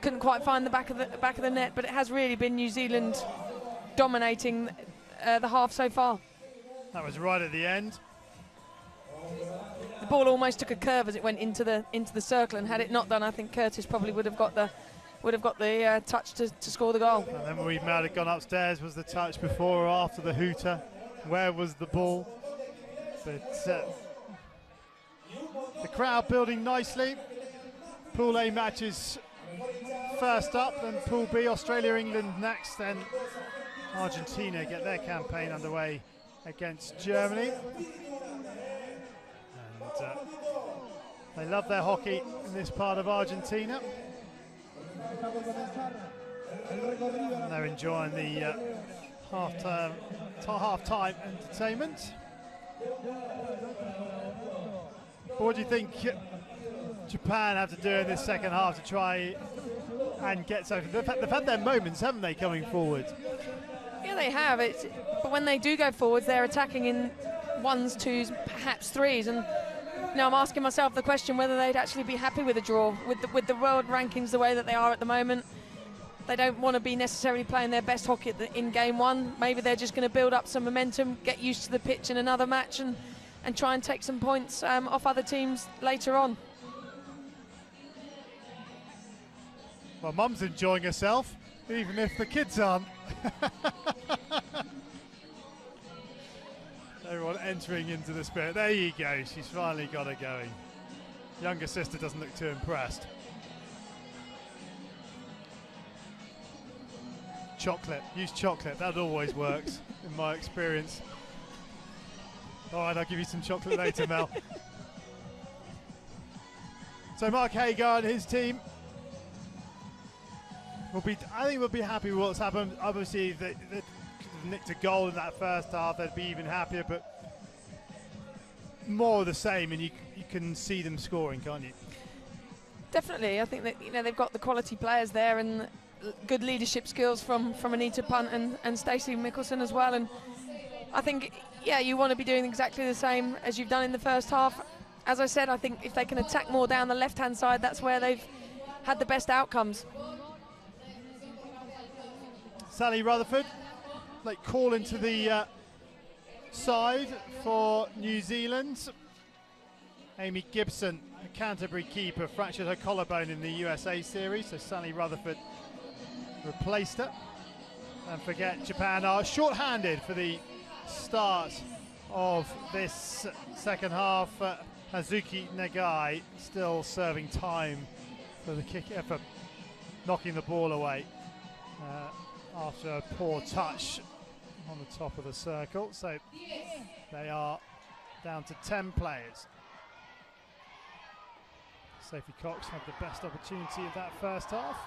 Couldn't quite find the back of the net, but it has really been New Zealand dominating the half so far. That was right at the end. The ball almost took a curve as it went into the circle, and had it not done, I think Curtis probably would have got the touch to score the goal. And then we might have gone upstairs. Was the touch before or after the hooter? Where was the ball? But the crowd building nicely. Pool A matches first up, then Pool B, Australia, England next, then Argentina get their campaign underway against Germany. And they love their hockey in this part of Argentina. And they're enjoying the half-time entertainment. But what do you think Japan have to do in this second half to try and get something? They've had their moments, haven't they, coming forward? Yeah, they have. But when they do go forwards, they're attacking in 1s, 2s, perhaps 3s. And now I'm asking myself the question whether they'd actually be happy with a draw. With the world rankings the way that they are at the moment, they don't want to be necessarily playing their best hockey in game 1. Maybe they're just going to build up some momentum, get used to the pitch in another match, and try and take some points off other teams later on. Well, Mum's enjoying herself, even if the kids aren't. Everyone entering into the spirit. There you go, she's finally got her going. Younger sister doesn't look too impressed. Chocolate, use chocolate, that always works in my experience. All right, I'll give you some chocolate later, Mel. So Mark Hagar and his team I think we'll be happy with what's happened. Obviously, they nicked a goal in that first half, they'd be even happier, but more of the same, and you can see them scoring, can't you? Definitely. I think that they've got the quality players there, and good leadership skills from Anita Punt and Stacey Mikkelsen as well. And I think, yeah, you want to be doing exactly the same as you've done in the first half. As I said, I think if they can attack more down the left-hand side, that's where they've had the best outcomes. Sally Rutherford, like call into the side for New Zealand. Amy Gibson, a Canterbury keeper, fractured her collarbone in the USA series, so Sally Rutherford replaced her. And forget Japan are short-handed for the start of this second half. Hazuki Nagai still serving time for the kick, for knocking the ball away after a poor touch on the top of the circle. So they are down to 10 players. Sophie Cox had the best opportunity of that first half.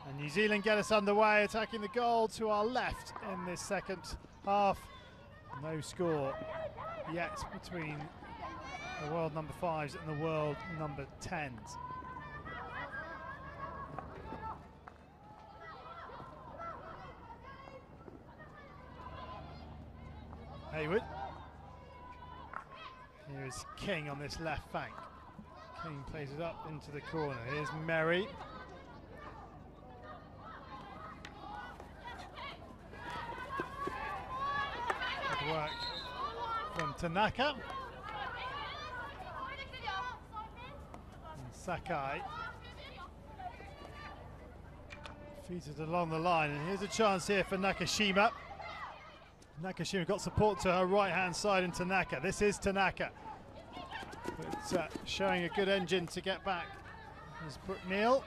And New Zealand get us underway, attacking the goal to our left in this second half. No score yet between The world number 5s and the world number 10s. Haywood. Here is King on this left flank. King plays it up into the corner. Here's Merry. Good work from Tanaka. And Sakai. Feeds it along the line, and here's a chance here for Nakashima. Nakashima got support to her right-hand side in Tanaka. This is Tanaka. But showing a good engine to get back. There's Brooke Neal.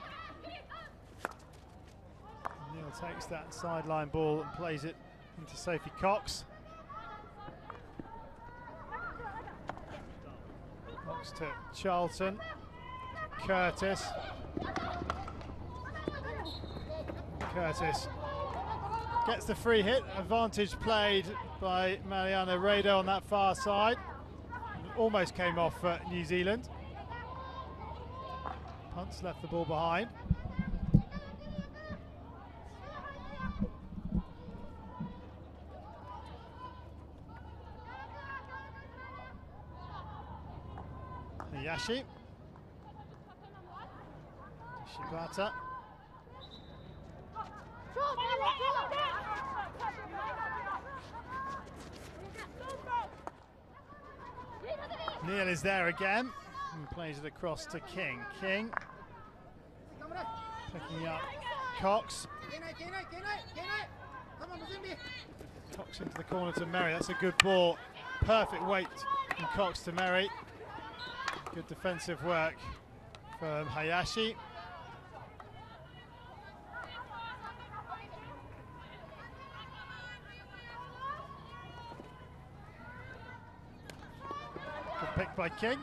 Neal takes that sideline ball and plays it into Sophie Cox. Cox to Charlton. Curtis. Curtis gets the free hit. Advantage played by Mariana Rado on that far side. Almost came off for New Zealand. Punts left the ball behind. Hayashi. Shibata. Neal is there again and plays it across to King. King picking up Cox. Cox into the corner to Merry. That's a good ball. Perfect weight from Cox to Merry. Good defensive work from Hayashi. Picked by King.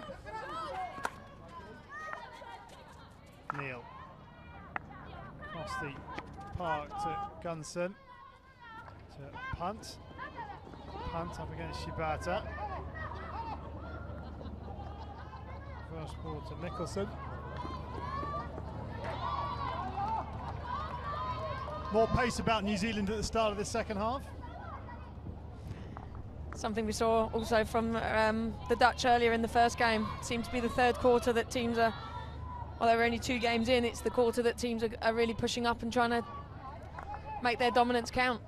Neal. Across the park to Gunson. To Punt. Punt up against Shibata. First ball to Nicholson. More pace about New Zealand at the start of the second half. Something we saw also from the Dutch earlier in the first game. Seemed to be the third quarter that teams are, well, there were only 2 games in, it's the quarter that teams are really pushing up and trying to make their dominance count.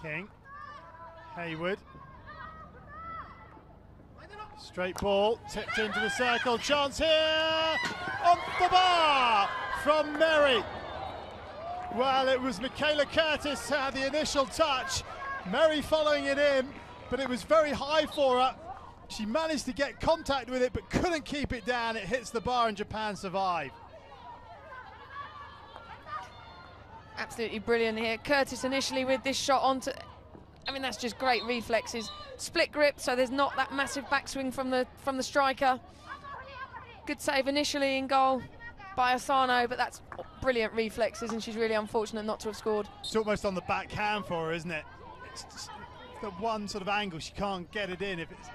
King, Haywood. Straight ball, tipped into the circle, chance here, on the bar from Merry. Well, it was Michaela Curtis who had the initial touch, Merry following it in, but it was very high for her. She managed to get contact with it, but couldn't keep it down. It hits the bar and Japan survive. Absolutely brilliant here. Curtis initially with this shot onto, I mean, that's just great reflexes. Split grip, so there's not that massive backswing from the striker. Good save initially in goal by Asano, but that's brilliant reflexes, and she's really unfortunate not to have scored. It's almost on the backhand for her, isn't it? It's just the one sort of angle she can't get it in. If it's,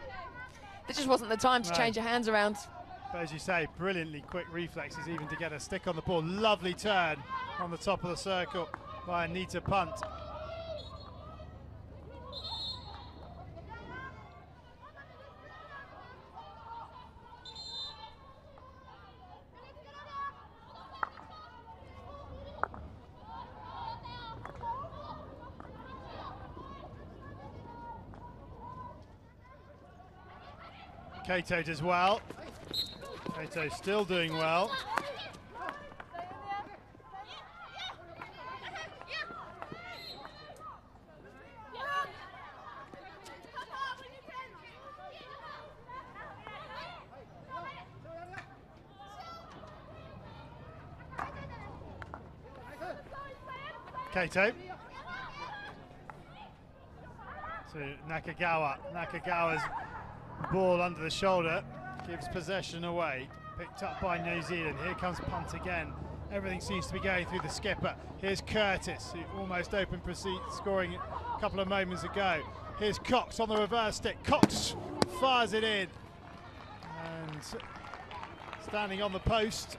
there just wasn't the time to change her hands around. But as you say, brilliantly quick reflexes, even to get a stick on the ball. Lovely turn on the top of the circle by Anita Punt. Kato does well. Kato still doing well. Kato. To Nakagawa. Nakagawa's ball under the shoulder gives possession away. Picked up by New Zealand. Here comes Punt again everything seems to be going through the skipper. Here's Curtis, who almost opened scoring a couple of moments ago. Here's Cox on the reverse stick. Cox fires it in. And standing on the post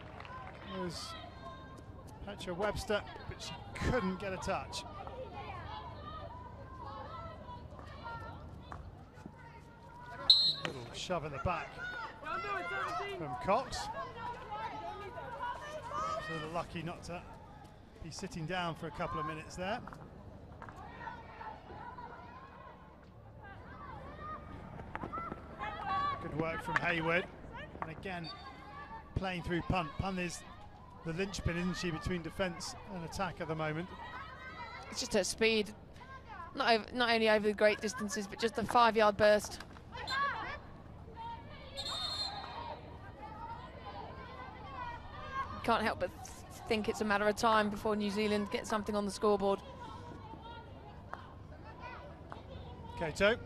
was Petra Webster, but she couldn't get a touch. A little shove in the back from Cox. A little lucky not to be sitting down for a couple of minutes there. Good work from Hayward, and again playing through punt. Punt is the linchpin, isn't she, between defence and attack at the moment. It's just her speed, not only over the great distances, but just the 5-yard burst. Can't help but think it's a matter of time before New Zealand get something on the scoreboard. Kato.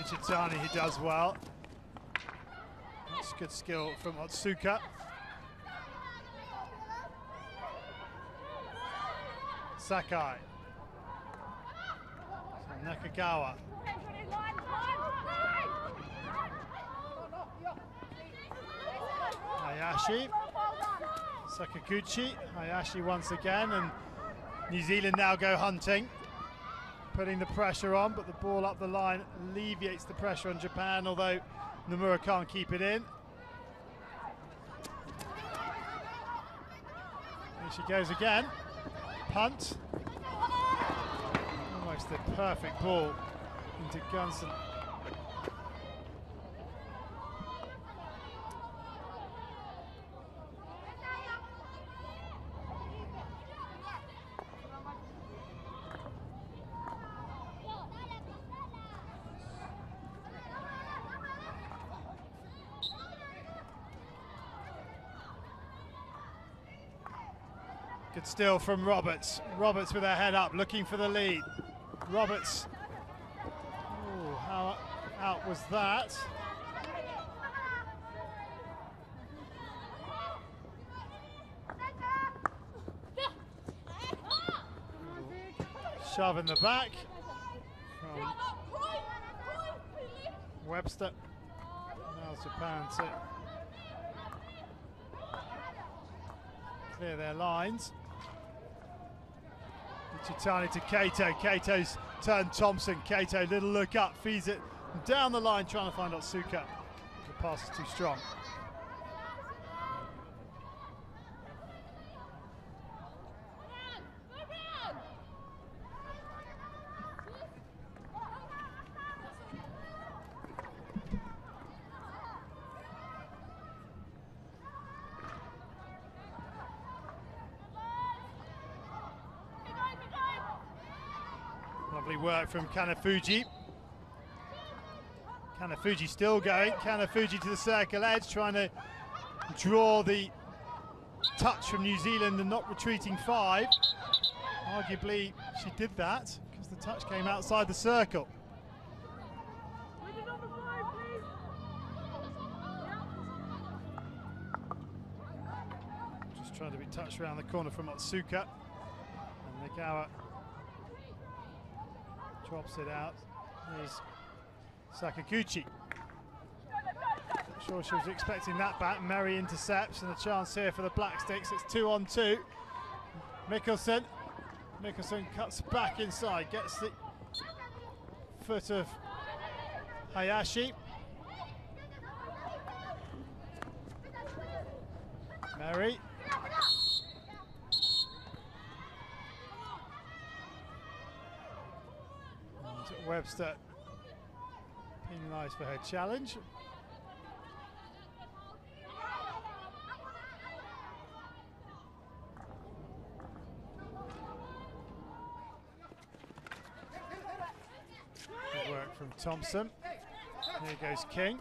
Ichitani, who does well. That's good skill from Otsuka. Sakai. So Nakagawa. Hayashi. Sakaguchi. Hayashi once again, and New Zealand now go hunting, putting the pressure on, but the ball up the line alleviates the pressure on Japan, although Nomura can't keep it in. Here she goes again. Punt. Almost the perfect ball into Gunson. Good steal from Roberts. Roberts with her head up, looking for the lead. Roberts. Ooh, how out was that? Shove in the back from Webster. Now Japan to clear their lines. Ichitani to Kato. Kato's turned Thompson. Kato, little look up, feeds it down the line, trying to find Otsuka. The pass is too strong. Lovely work from Kanafuji. Kanafuji still going. Kanafuji to the circle edge, trying to draw the touch from New Zealand and not retreating 5. Arguably, she did that because the touch came outside the circle. Just trying to be touched around the corner from Otsuka. And Nagawa drops it out. Here's Sakaguchi. Not sure she was expecting that back. Murray intercepts, and a chance here for the Black Sticks. It's 2-on-2. Mikkelsen. Mikkelsen cuts back inside, gets the foot of Hayashi. Murray. Webster penalised for her challenge. Good work from Thompson. Here goes King.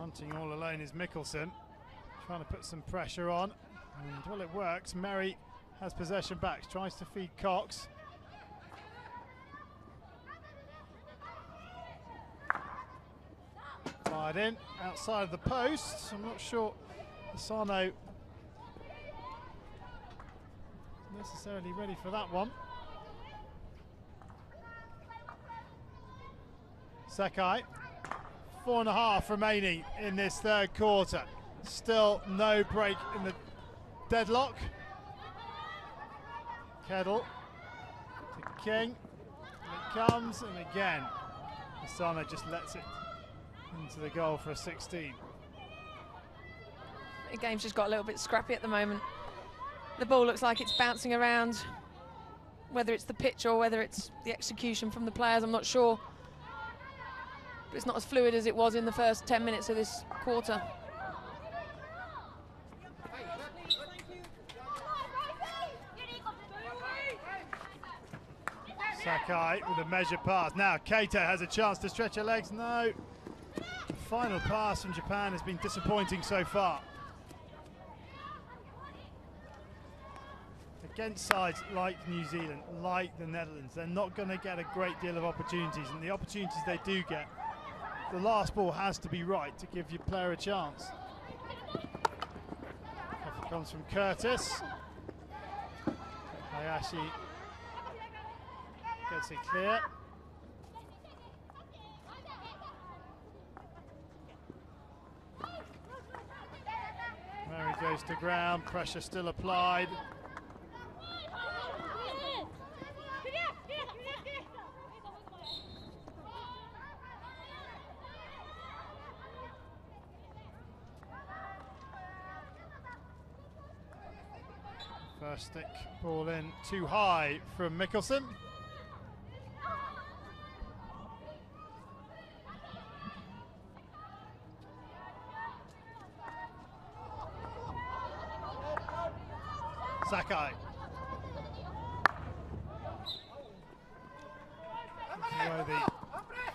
Hunting all alone is Mikkelsen, trying to put some pressure on, and well, it works. Merry has possession back, tries to feed Cox. Fired in, outside of the post. I'm not sure Asano necessarily ready for that one. Sakai, 4.5 remaining in this third quarter. Still no break in the deadlock. Kettle to King, and it comes, and again, Asano just lets it into the goal for a 16. The game's just got a little bit scrappy at the moment. The ball looks like it's bouncing around, whether it's the pitch or whether it's the execution from the players, I'm not sure. But it's not as fluid as it was in the first 10 minutes of this quarter. Sakai with a measured pass. Now Keita has a chance to stretch her legs. No. The final pass from Japan has been disappointing so far. Against sides like New Zealand, like the Netherlands, they're not going to get a great deal of opportunities, and the opportunities they do get, the last ball has to be right to give your player a chance. Off it comes from Curtis. Hayashi gets it clear. Murray goes to ground, pressure still applied. First stick ball in too high from Mikkelsen. Sakai. Away the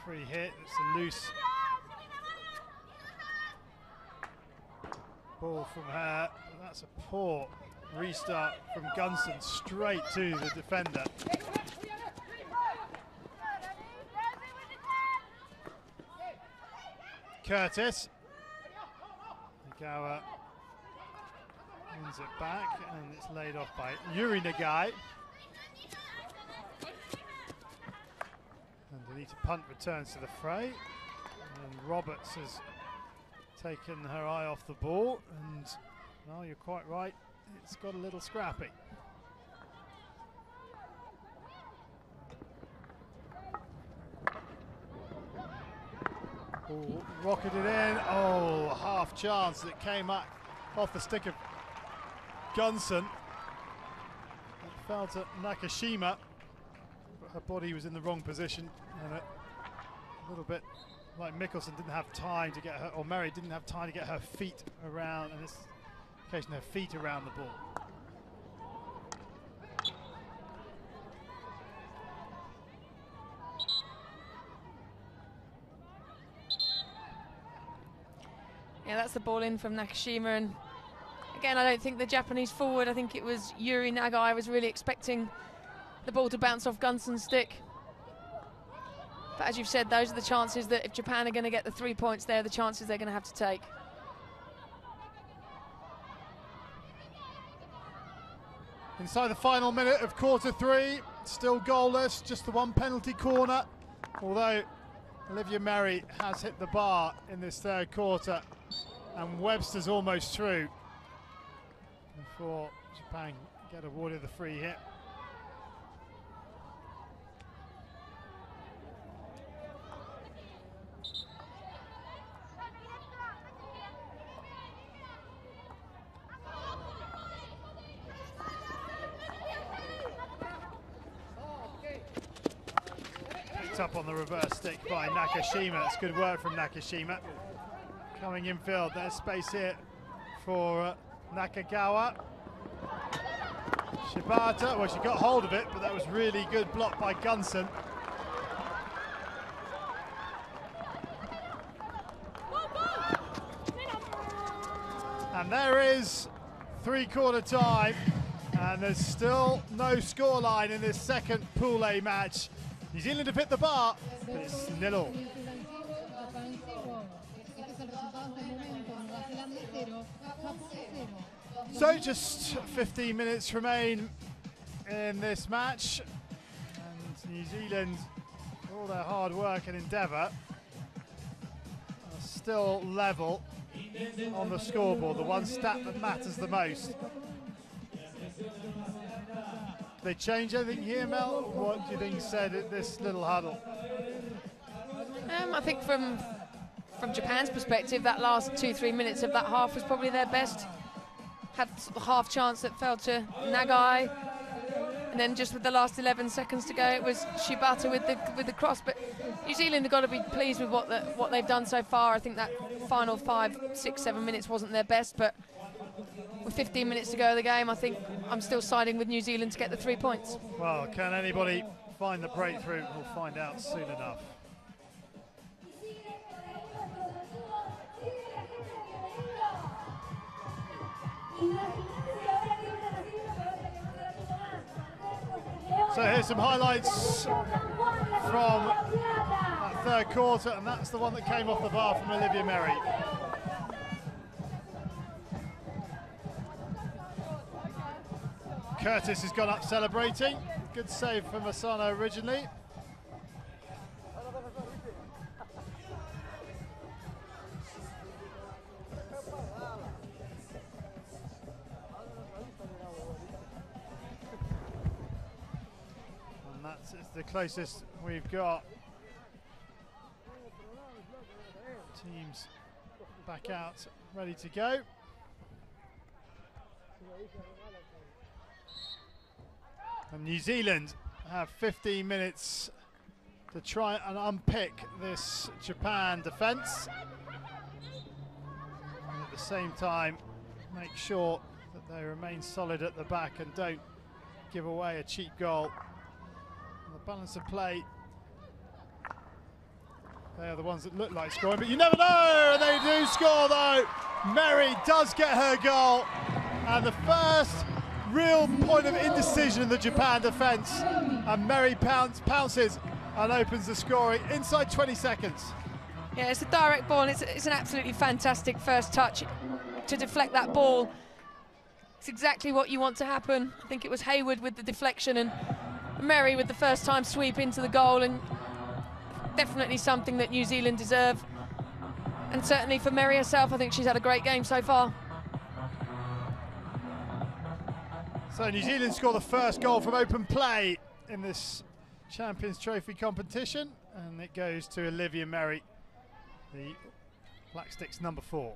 free hit, it's a loose ball from her. That's a poor restart from Gunson straight to the defender. Curtis. Nagawa wins it back, and it's laid off by Yuri Nagai. Underneath a punt returns to the fray, and Roberts has taken her eye off the ball, and well, you're quite right, it's got a little scrappy. Oh, rocketed in. Oh, half chance that came up off the stick of Gunson. It fell to Nakashima, but her body was in the wrong position, and a little bit like Mikkelsen didn't have time to get her, or Mary didn't have time to get her feet around, and this occasion her feet around the ball. Yeah, that's the ball in from Nakashima, and again, I don't think the Japanese forward, I think it was Yuri Nagai, I was really expecting the ball to bounce off Gunson's stick. But as you've said, those are the chances that if Japan are going to get the 3 points there, the chances they're going to have to take. Inside the final minute of quarter three, still goalless, just the one penalty corner, although Olivia Murray has hit the bar in this third quarter, and Webster's almost through before Japan get awarded the free hit. Picked up on the reverse stick by Nakashima. It's good work from Nakashima. Coming infield, there's space here for Nakagawa. Shibata, well, she got hold of it, but that was really good block by Gunson. And there is three-quarter time, and there's still no scoreline in this second Pool A match. New Zealand have hit the bar, but it's 0-0. So just 15 minutes remain in this match, and New Zealand, for all their hard work and endeavour, are still level on the scoreboard, the one stat that matters the most. They change anything here, Mel? What do you think said at this little huddle? I think from Japan's perspective, that last 2-3 minutes of that half was probably their best. Had the half chance that fell to Nagai, and then just with the last 11 seconds to go, it was Shibata with the cross. But New Zealand have got to be pleased with what they've done so far. I think that final 5, 6, 7 minutes wasn't their best, but with 15 minutes to go of the game, I think I'm still siding with New Zealand to get the 3 points. Well, can anybody find the breakthrough? We'll find out soon enough. So here's some highlights from that third quarter, and that's the one that came off the bar from Olivia Merry. Curtis has gone up celebrating. Good save from Asano originally. And that's the closest we've got. Teams back out, ready to go. And New Zealand have 15 minutes to try and unpick this Japan defence, and at the same time make sure that they remain solid at the back and don't give away a cheap goal. And the balance of play, they are the ones that look like scoring, but you never know, and they do score though. Merry does get her goal, and the first real point of indecision in the Japan defence, and Merry pounces and opens the scoring inside 20 seconds. Yeah, it's a direct ball, and it's an absolutely fantastic first touch to deflect that ball. It's exactly what you want to happen. I think it was Hayward with the deflection and Merry with the first time sweep into the goal, and definitely something that New Zealand deserve. And certainly for Merry herself, I think she's had a great game so far. So New Zealand score the first goal from open play in this Champions Trophy competition, and it goes to Olivia Merry, the Black Sticks number 4.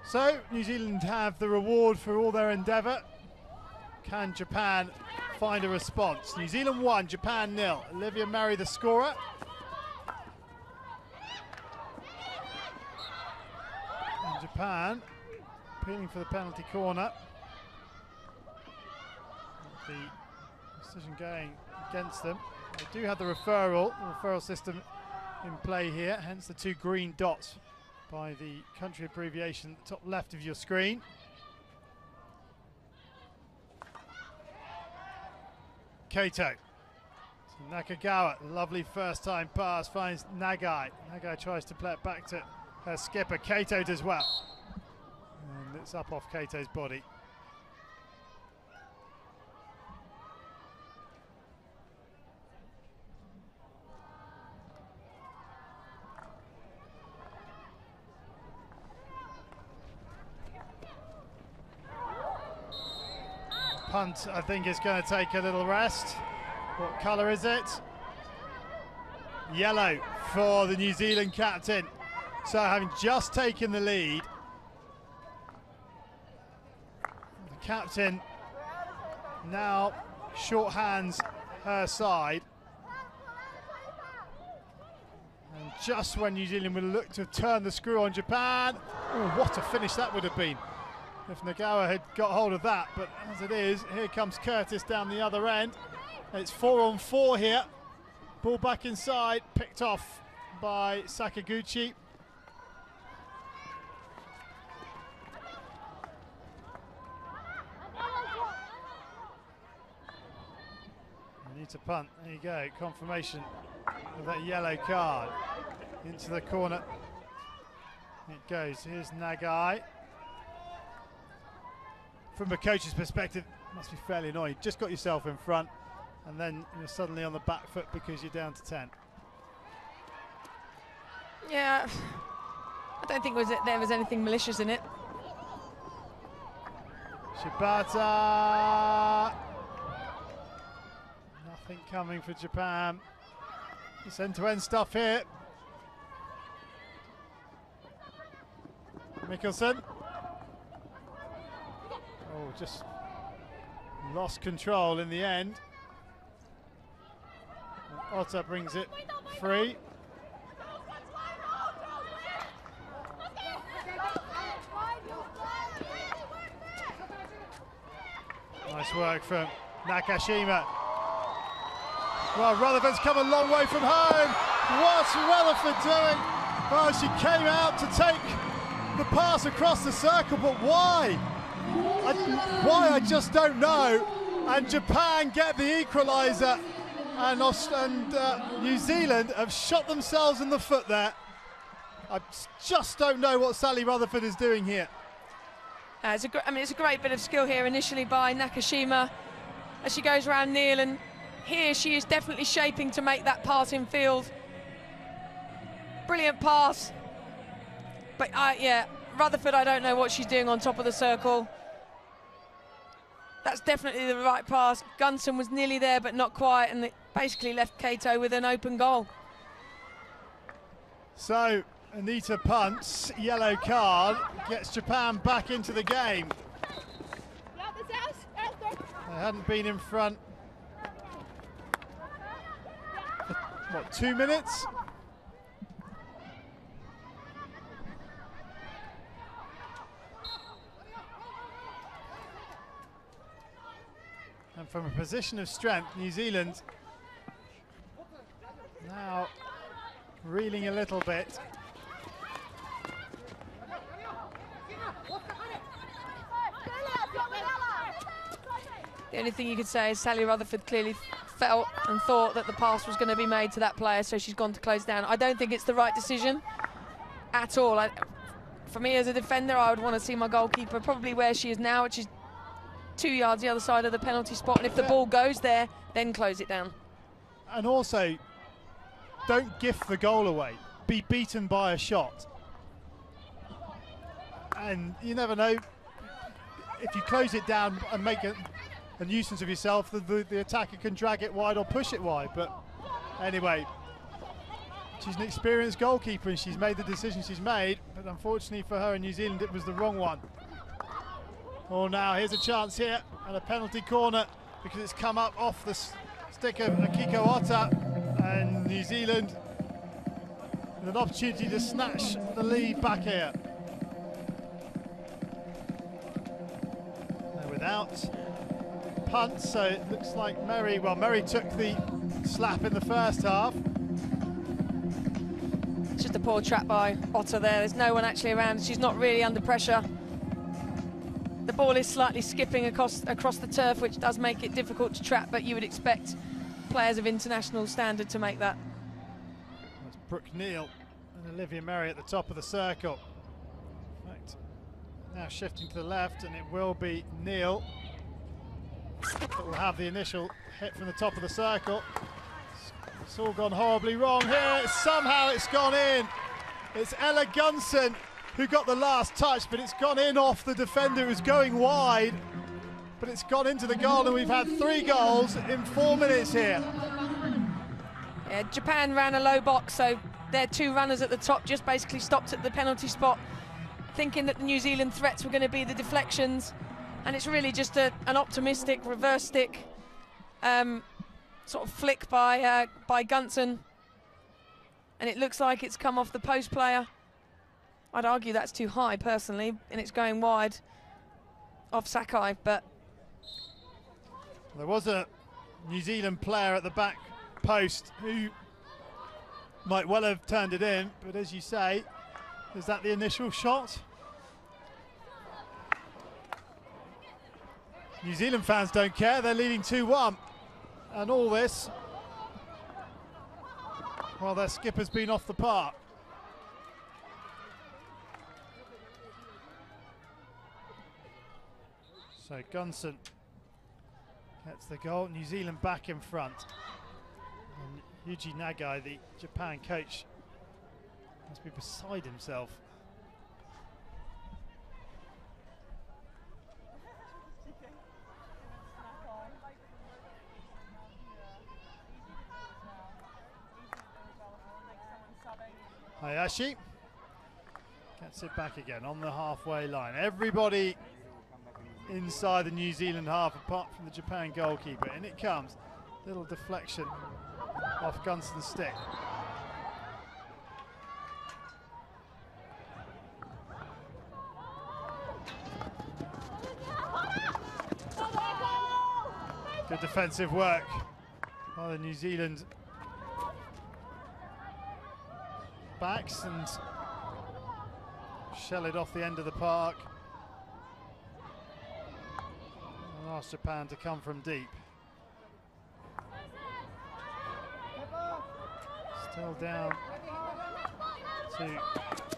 So New Zealand have the reward for all their endeavour. Can Japan find a response? New Zealand 1, Japan 0. Olivia Merry the scorer. And Japan appealing for the penalty corner. The decision going against them. They do have the referral system in play here, hence the 2 green dots by the country abbreviation at the top left of your screen. Kato. So Nakagawa, lovely first time pass, finds Nagai. Nagai tries to play it back to her skipper. Kato does well. And it's up off Kato's body. Punt, I think, is going to take a little rest. What colour is it? Yellow for the New Zealand captain. So having just taken the lead, the captain now shorthands her side. And just when New Zealand would look to turn the screw on Japan, oh, what a finish that would have been if Nagawa had got hold of that. But as it is, here comes Curtis down the other end. It's 4-on-4 here. Ball back inside, picked off by Sakaguchi. Need to punt. There you go. Confirmation of that yellow card. Into the corner. It goes. Here's Nagai. From a coach's perspective, it must be fairly annoying. Just got yourself in front, and then you're suddenly on the back foot because you're down to 10. Yeah, I don't think there was anything malicious in it. Shibata. Nothing coming for Japan. It's end-to-end stuff here. Mikkelsen. Oh, just lost control in the end. And Otta brings it free. Nice work from Nakashima. Well, Rutherford's come a long way from home. What's Rutherford doing? Well, she came out to take the pass across the circle, but why? Why, I just don't know. And Japan get the equaliser, and New Zealand have shot themselves in the foot there. I just don't know what Sally Rutherford is doing here. It's a great bit of skill here initially by Nakashima as she goes around Neil, and here she is definitely shaping to make that pass in field. Brilliant pass. But yeah, Rutherford, I don't know what she's doing on top of the circle. That's definitely the right pass. Gunson was nearly there, but not quite, and it basically left Kato with an open goal. So, Anita punts, yellow card, gets Japan back into the game. They hadn't been in front for, what, 2 minutes? And from a position of strength, New Zealand now reeling a little bit. The only thing you could say is Sally Rutherford clearly felt and thought that the pass was going to be made to that player, so she's gone to close down. I don't think it's the right decision at all. For me as a defender, I would want to see my goalkeeper probably where she is now, which is 2 yards the other side of the penalty spot, and if the ball goes there, then close it down. And also, don't gift the goal away. Be beaten by a shot. And you never know, if you close it down and make a nuisance of yourself, the attacker can drag it wide or push it wide. But anyway, she's an experienced goalkeeper and she's made the decision she's made, but unfortunately for her in New Zealand, it was the wrong one. Oh, now here's a chance here and a penalty corner because it's come up off the stick of Akiko Otta, and New Zealand with an opportunity to snatch the lead back here. They're without punt, so it looks like Mary took the slap in the first half. It's just a poor trap by Otta there. There's no one actually around. She's not really under pressure. The ball is slightly skipping across the turf, which does make it difficult to trap, but you would expect players of international standard to make that. That's Brooke Neal and Olivia Murray at the top of the circle. In fact, now shifting to the left, and it will be Neal that will have the initial hit from the top of the circle. It's all gone horribly wrong here. Somehow it's gone in. It's Ella Gunson who got the last touch, but it's gone in off the defender who's going wide. But it's gone into the goal, and we've had 3 goals in 4 minutes here. Yeah, Japan ran a low box, so their 2 runners at the top just basically stopped at the penalty spot, thinking that the New Zealand threats were going to be the deflections. And it's really just an optimistic reverse stick sort of flick by Gunson. And it looks like it's come off the post player. I'd argue that's too high personally, and it's going wide off Sakai, but there was a New Zealand player at the back post who might well have turned it in, but as you say, is that the initial shot? New Zealand fans don't care, they're leading 2-1. And all this while their skipper's been off the park. So Gunson gets the goal. New Zealand back in front. And Yuji Nagai, the Japan coach, must be beside himself. Hayashi gets it back again on the halfway line. Everybody inside the New Zealand half apart from the Japan goalkeeper. In it comes. Little deflection off Gunson's stick. Good defensive work by the New Zealand backs and shell it off the end of the park. And ask Japan to come from deep. Still down to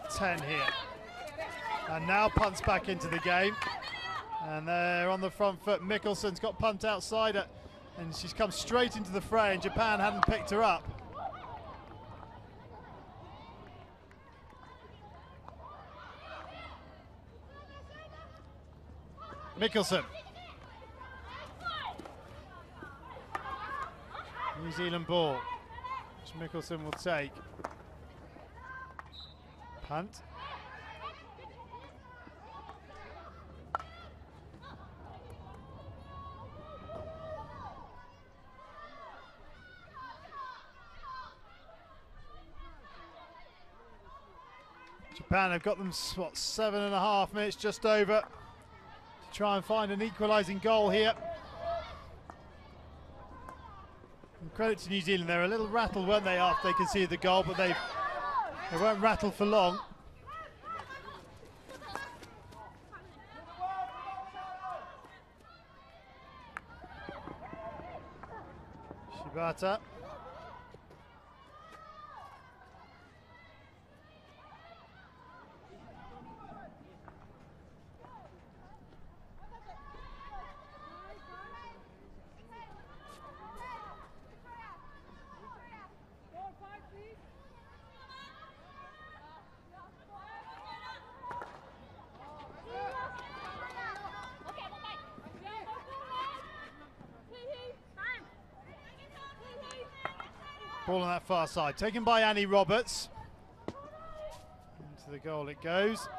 10 here. And now punts back into the game. And they're on the front foot. Mikkelson's got punt outside it, and she's come straight into the fray, and Japan hadn't picked her up. Mikkelsen. New Zealand ball, which Mikkelsen will take. Punt. Japan have got them, what, 7.5 minutes just over to try and find an equalising goal here. And credit to New Zealand, they were a little rattled, weren't they, after they conceded the goal, but they weren't rattled for long. Shibata. Ball on that far side, taken by Annie Roberts. Into the goal it goes.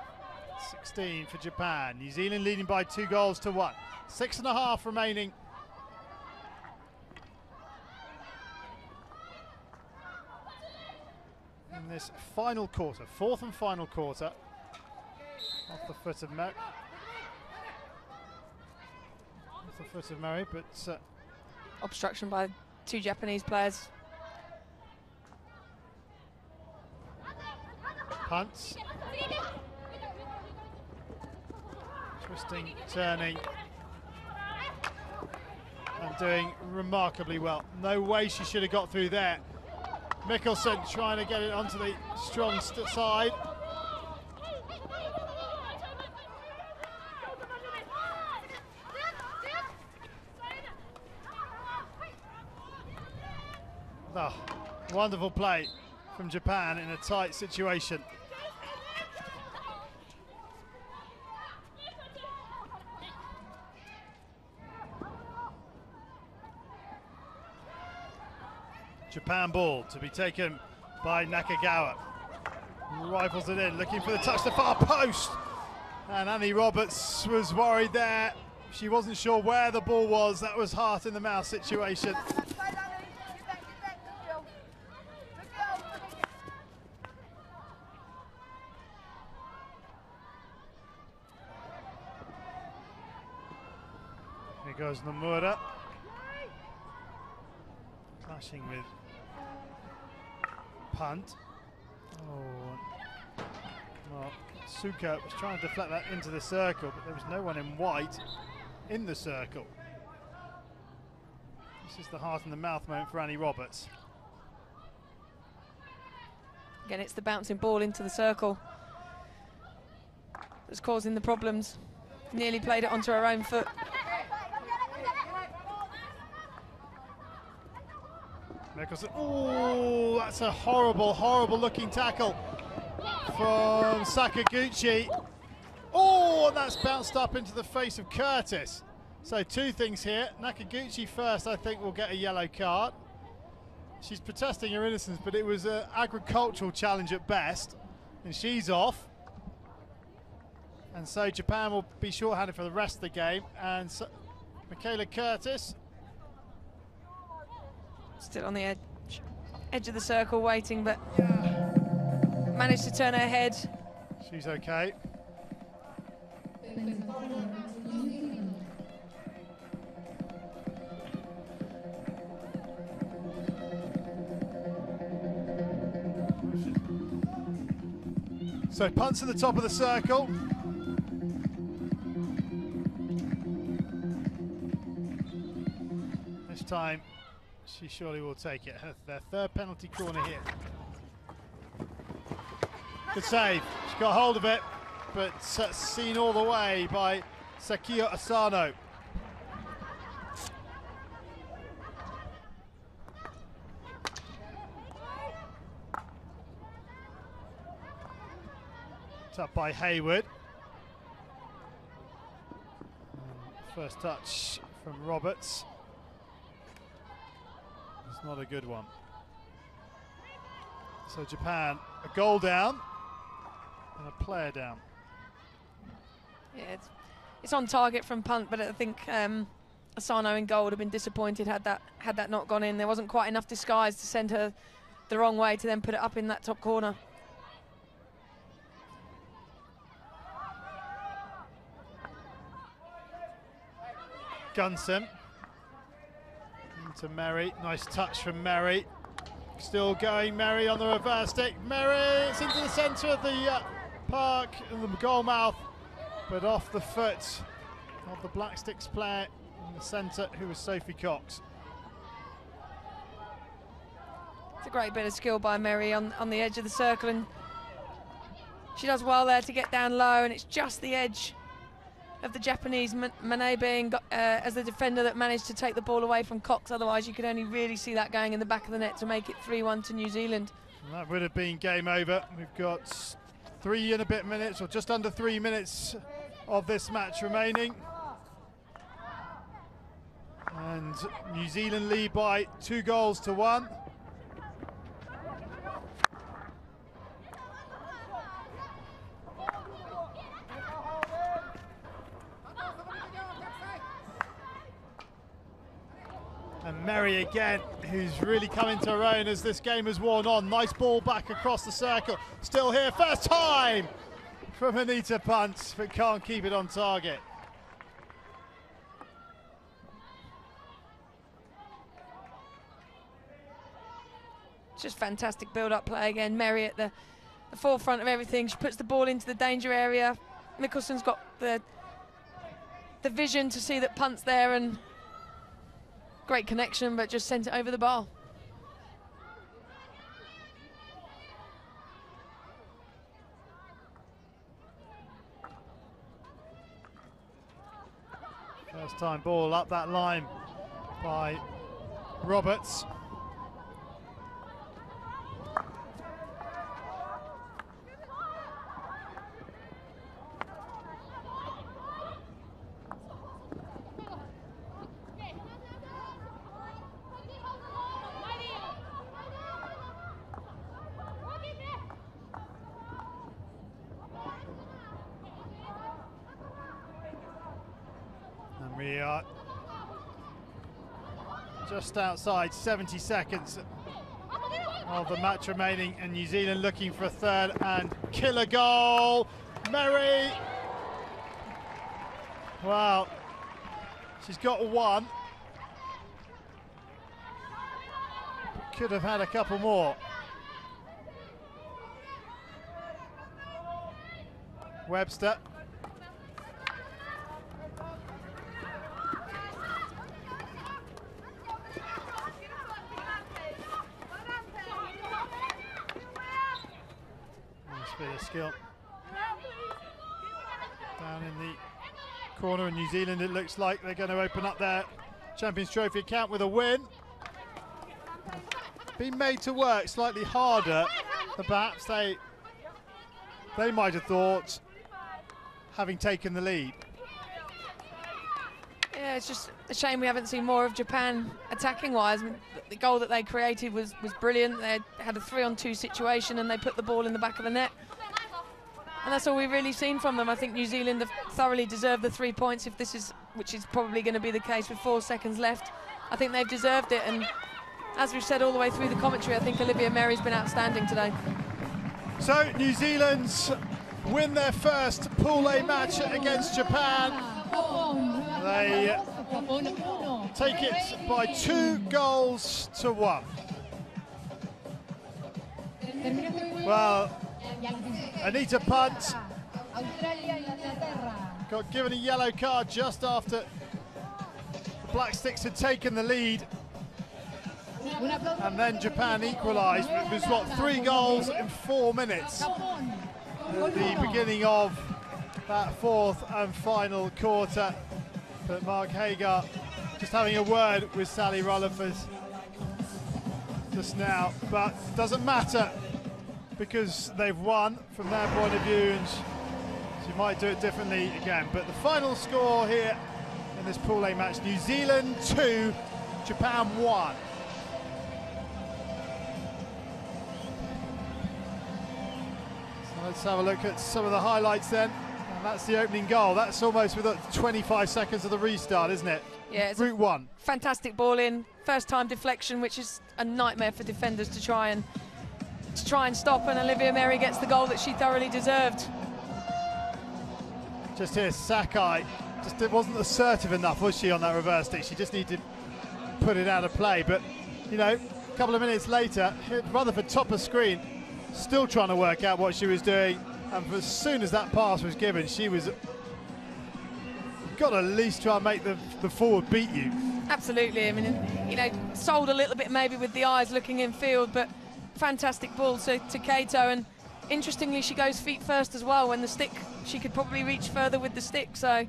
16 for Japan. New Zealand leading by 2-1. 6.5 remaining. In this final quarter, fourth and final quarter. Off the foot of Mary. Off the foot of Mary, but obstruction by 2 Japanese players. Punts. Twisting, turning, and doing remarkably well. No way she should have got through there. Mikkelsen trying to get it onto the strong side. Oh, wonderful play from Japan in a tight situation. Japan ball to be taken by Nakagawa. Rifles it in, looking for the touch, the far post. And Annie Roberts was worried there. She wasn't sure where the ball was. That was heart in the mouth situation. Here goes Nomura. Clashing with Punt. Oh, well, Suka was trying to deflect that into the circle, but there was no one in white in the circle. This is the heart and the mouth moment for Annie Roberts. Again, it's the bouncing ball into the circle that's causing the problems. Nearly played it onto her own foot. Mickelson, oh, that's a horrible, horrible looking tackle from Sakaguchi. Oh, and that's bounced up into the face of Curtis. So two things here. Nakaguchi first, I think, will get a yellow card. She's protesting her innocence, but it was an agricultural challenge at best, and she's off. And so Japan will be shorthanded for the rest of the game. And so Michaela Curtis, still on the edge of the circle waiting, but managed to turn her head. She's okay. So punts at the top of the circle. This time she surely will take it. Their third penalty corner here. Good save. She got hold of it, but seen all the way by Sakio Asano. It's up by Hayward. First touch from Roberts. It's not a good one. So Japan, a goal down and a player down. Yeah, it's on target from punt, but I think Asano in goal would have been disappointed had that not gone in. There wasn't quite enough disguise to send her the wrong way to then put it up in that top corner. Gunson into Merry. Nice touch from Merry. Still going, Merry on the reverse stick. Merry, it's into the centre of the park in the goal mouth, but off the foot of the Black Sticks player in the centre, who was Sophie Cox. It's a great bit of skill by Merry on the edge of the circle, and she does well there to get down low, and it's just the edge of the Japanese, Manet being as the defender that managed to take the ball away from Cox. Otherwise you could only really see that going in the back of the net to make it 3-1 to New Zealand. And that would have been game over. We've got 3 and a bit minutes, or just under 3 minutes of this match remaining. And New Zealand lead by 2-1. And Merry again, who's really come into her own as this game has worn on. Nice ball back across the circle. Still here, first time from Anita Punt, but can't keep it on target. Just fantastic build-up play again. Merry at the forefront of everything. She puts the ball into the danger area. Mickelson's got the vision to see that Punt's there, and great connection, but just sent it over the bar. First time ball up that line by Roberts. And we are just outside 70 seconds of the match remaining, and New Zealand looking for a third and killer goal. Merry, wow, she's got one. Could have had a couple more. Webster. bit of skill. Down in the corner in New Zealand, it looks like they're going to open up their Champions Trophy account with a win. Been made to work slightly harder than perhaps they might have thought, having taken the lead. Yeah, it's just a shame we haven't seen more of Japan attacking-wise. I mean, the goal that they created was brilliant. They had a 3-on-2 situation and they put the ball in the back of the net. And that's all we've really seen from them. I think New Zealand have thoroughly deserved the 3 points, which is probably going to be the case with 4 seconds left. I think they've deserved it, and as we've said all the way through the commentary, I think Olivia Mary's been outstanding today. So New Zealand win their first Pool A match against Japan. They take it by 2-1. Well, Anita Punt got given a yellow card just after the Black Sticks had taken the lead. And then Japan equalised. It was, what, 3 goals in 4 minutes at the beginning of that 4th and final quarter. But Mark Hagar just having a word with Sally Rutherford just now. But it doesn't matter because they've won from their point of view, and she might do it differently again. But the final score here in this Pool A match, New Zealand 2, Japan 1. Let's have a look at some of the highlights then. And that's the opening goal. That's almost with 25 seconds of the restart, isn't it? Yeah, it's Route 1. Fantastic ball in, first time deflection, which is a nightmare for defenders to try and stop, and Olivia Mary gets the goal that she thoroughly deserved. Just here, Sakai, it wasn't assertive enough, was she, on that reverse stick? She just needed to put it out of play. But, you know, a couple of minutes later, Rutherford top of screen, still trying to work out what she was doing, and as soon as that pass was given, she was got to at least try and make the forward beat you. Absolutely. I mean, you know, sold a little bit maybe with the eyes looking in field, but fantastic ball to Kato, and interestingly she goes feet first as well. When the stick, she could probably reach further with the stick, so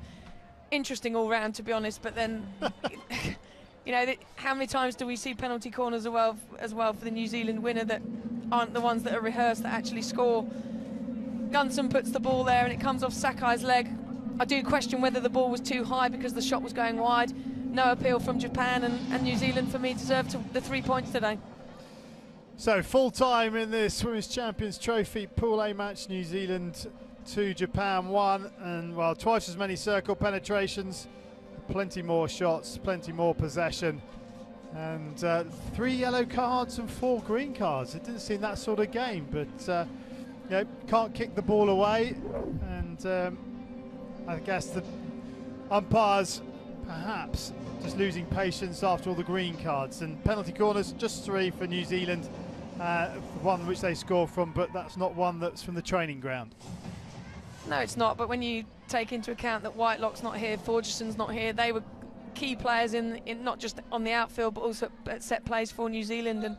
interesting all round, to be honest. But then you know, how many times do we see penalty corners as well for the New Zealand winner that aren't the ones that are rehearsed that actually score? Gunson puts the ball there and it comes off Sakai's leg. I do question whether the ball was too high because the shot was going wide. No appeal from Japan, and New Zealand for me deserved the 3 points today. So full time in this Women's Champions Trophy Pool A match, New Zealand 2, Japan 1, and well, twice as many circle penetrations, plenty more shots, plenty more possession, and 3 yellow cards and 4 green cards. It didn't seem that sort of game, but you know, can't kick the ball away, and I guess the umpires perhaps just losing patience after all the green cards. And penalty corners, just 3 for New Zealand, one which they score from, but that's not one that's from the training ground. No, it's not, but when you take into account that Whitelock's not here, Forgerson's not here, they were key players in not just on the outfield but also at set plays for New Zealand, and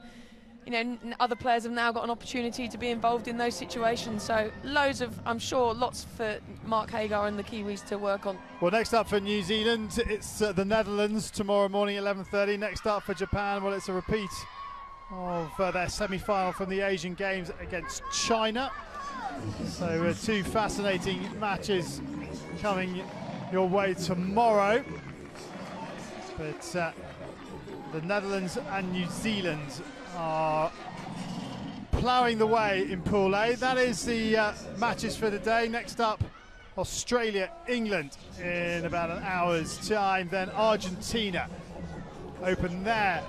you know, other players have now got an opportunity to be involved in those situations. So loads of, I'm sure, lots for Mark Hagar and the Kiwis to work on. Well, next up for New Zealand, it's the Netherlands tomorrow morning, 11:30. Next up for Japan, well, it's a repeat of their semi-final from the Asian Games against China. So 2 fascinating matches coming your way tomorrow. But the Netherlands and New Zealand are ploughing the way in Pool A. That is the matches for today. Next up, Australia, England in about an hour's time. Then Argentina open their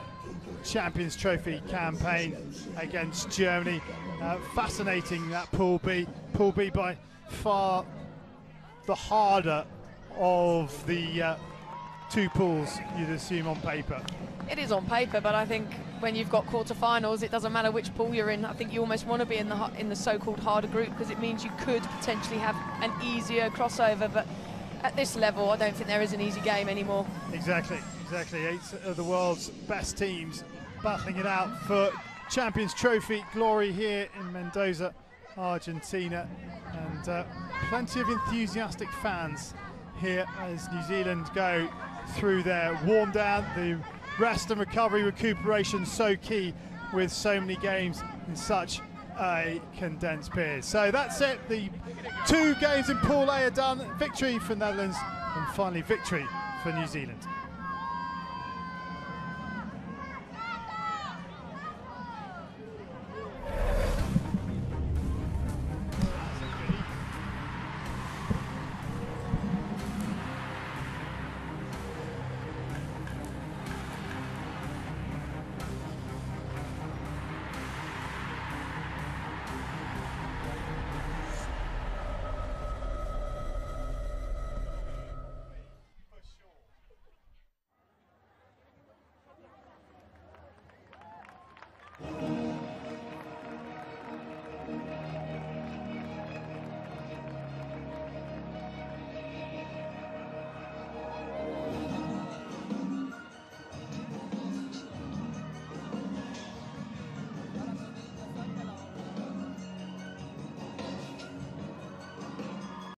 Champions Trophy campaign against Germany. Fascinating, that Pool B. Pool B by far the harder of the 2 pools, you'd assume on paper. It is on paper, but I think when you've got quarterfinals, it doesn't matter which pool you're in. I think you almost want to be in the so-called harder group, because it means you could potentially have an easier crossover. But at this level, I don't think there is an easy game anymore. Exactly. 8 of the world's best teams battling it out for Champions Trophy glory here in Mendoza Argentina, and plenty of enthusiastic fans here as New Zealand go through their warm down. The rest and recovery, recuperation so key with so many games in such a condensed period. So that's it, the 2 games in Pool A are done. Victory for Netherlands and finally victory for New Zealand.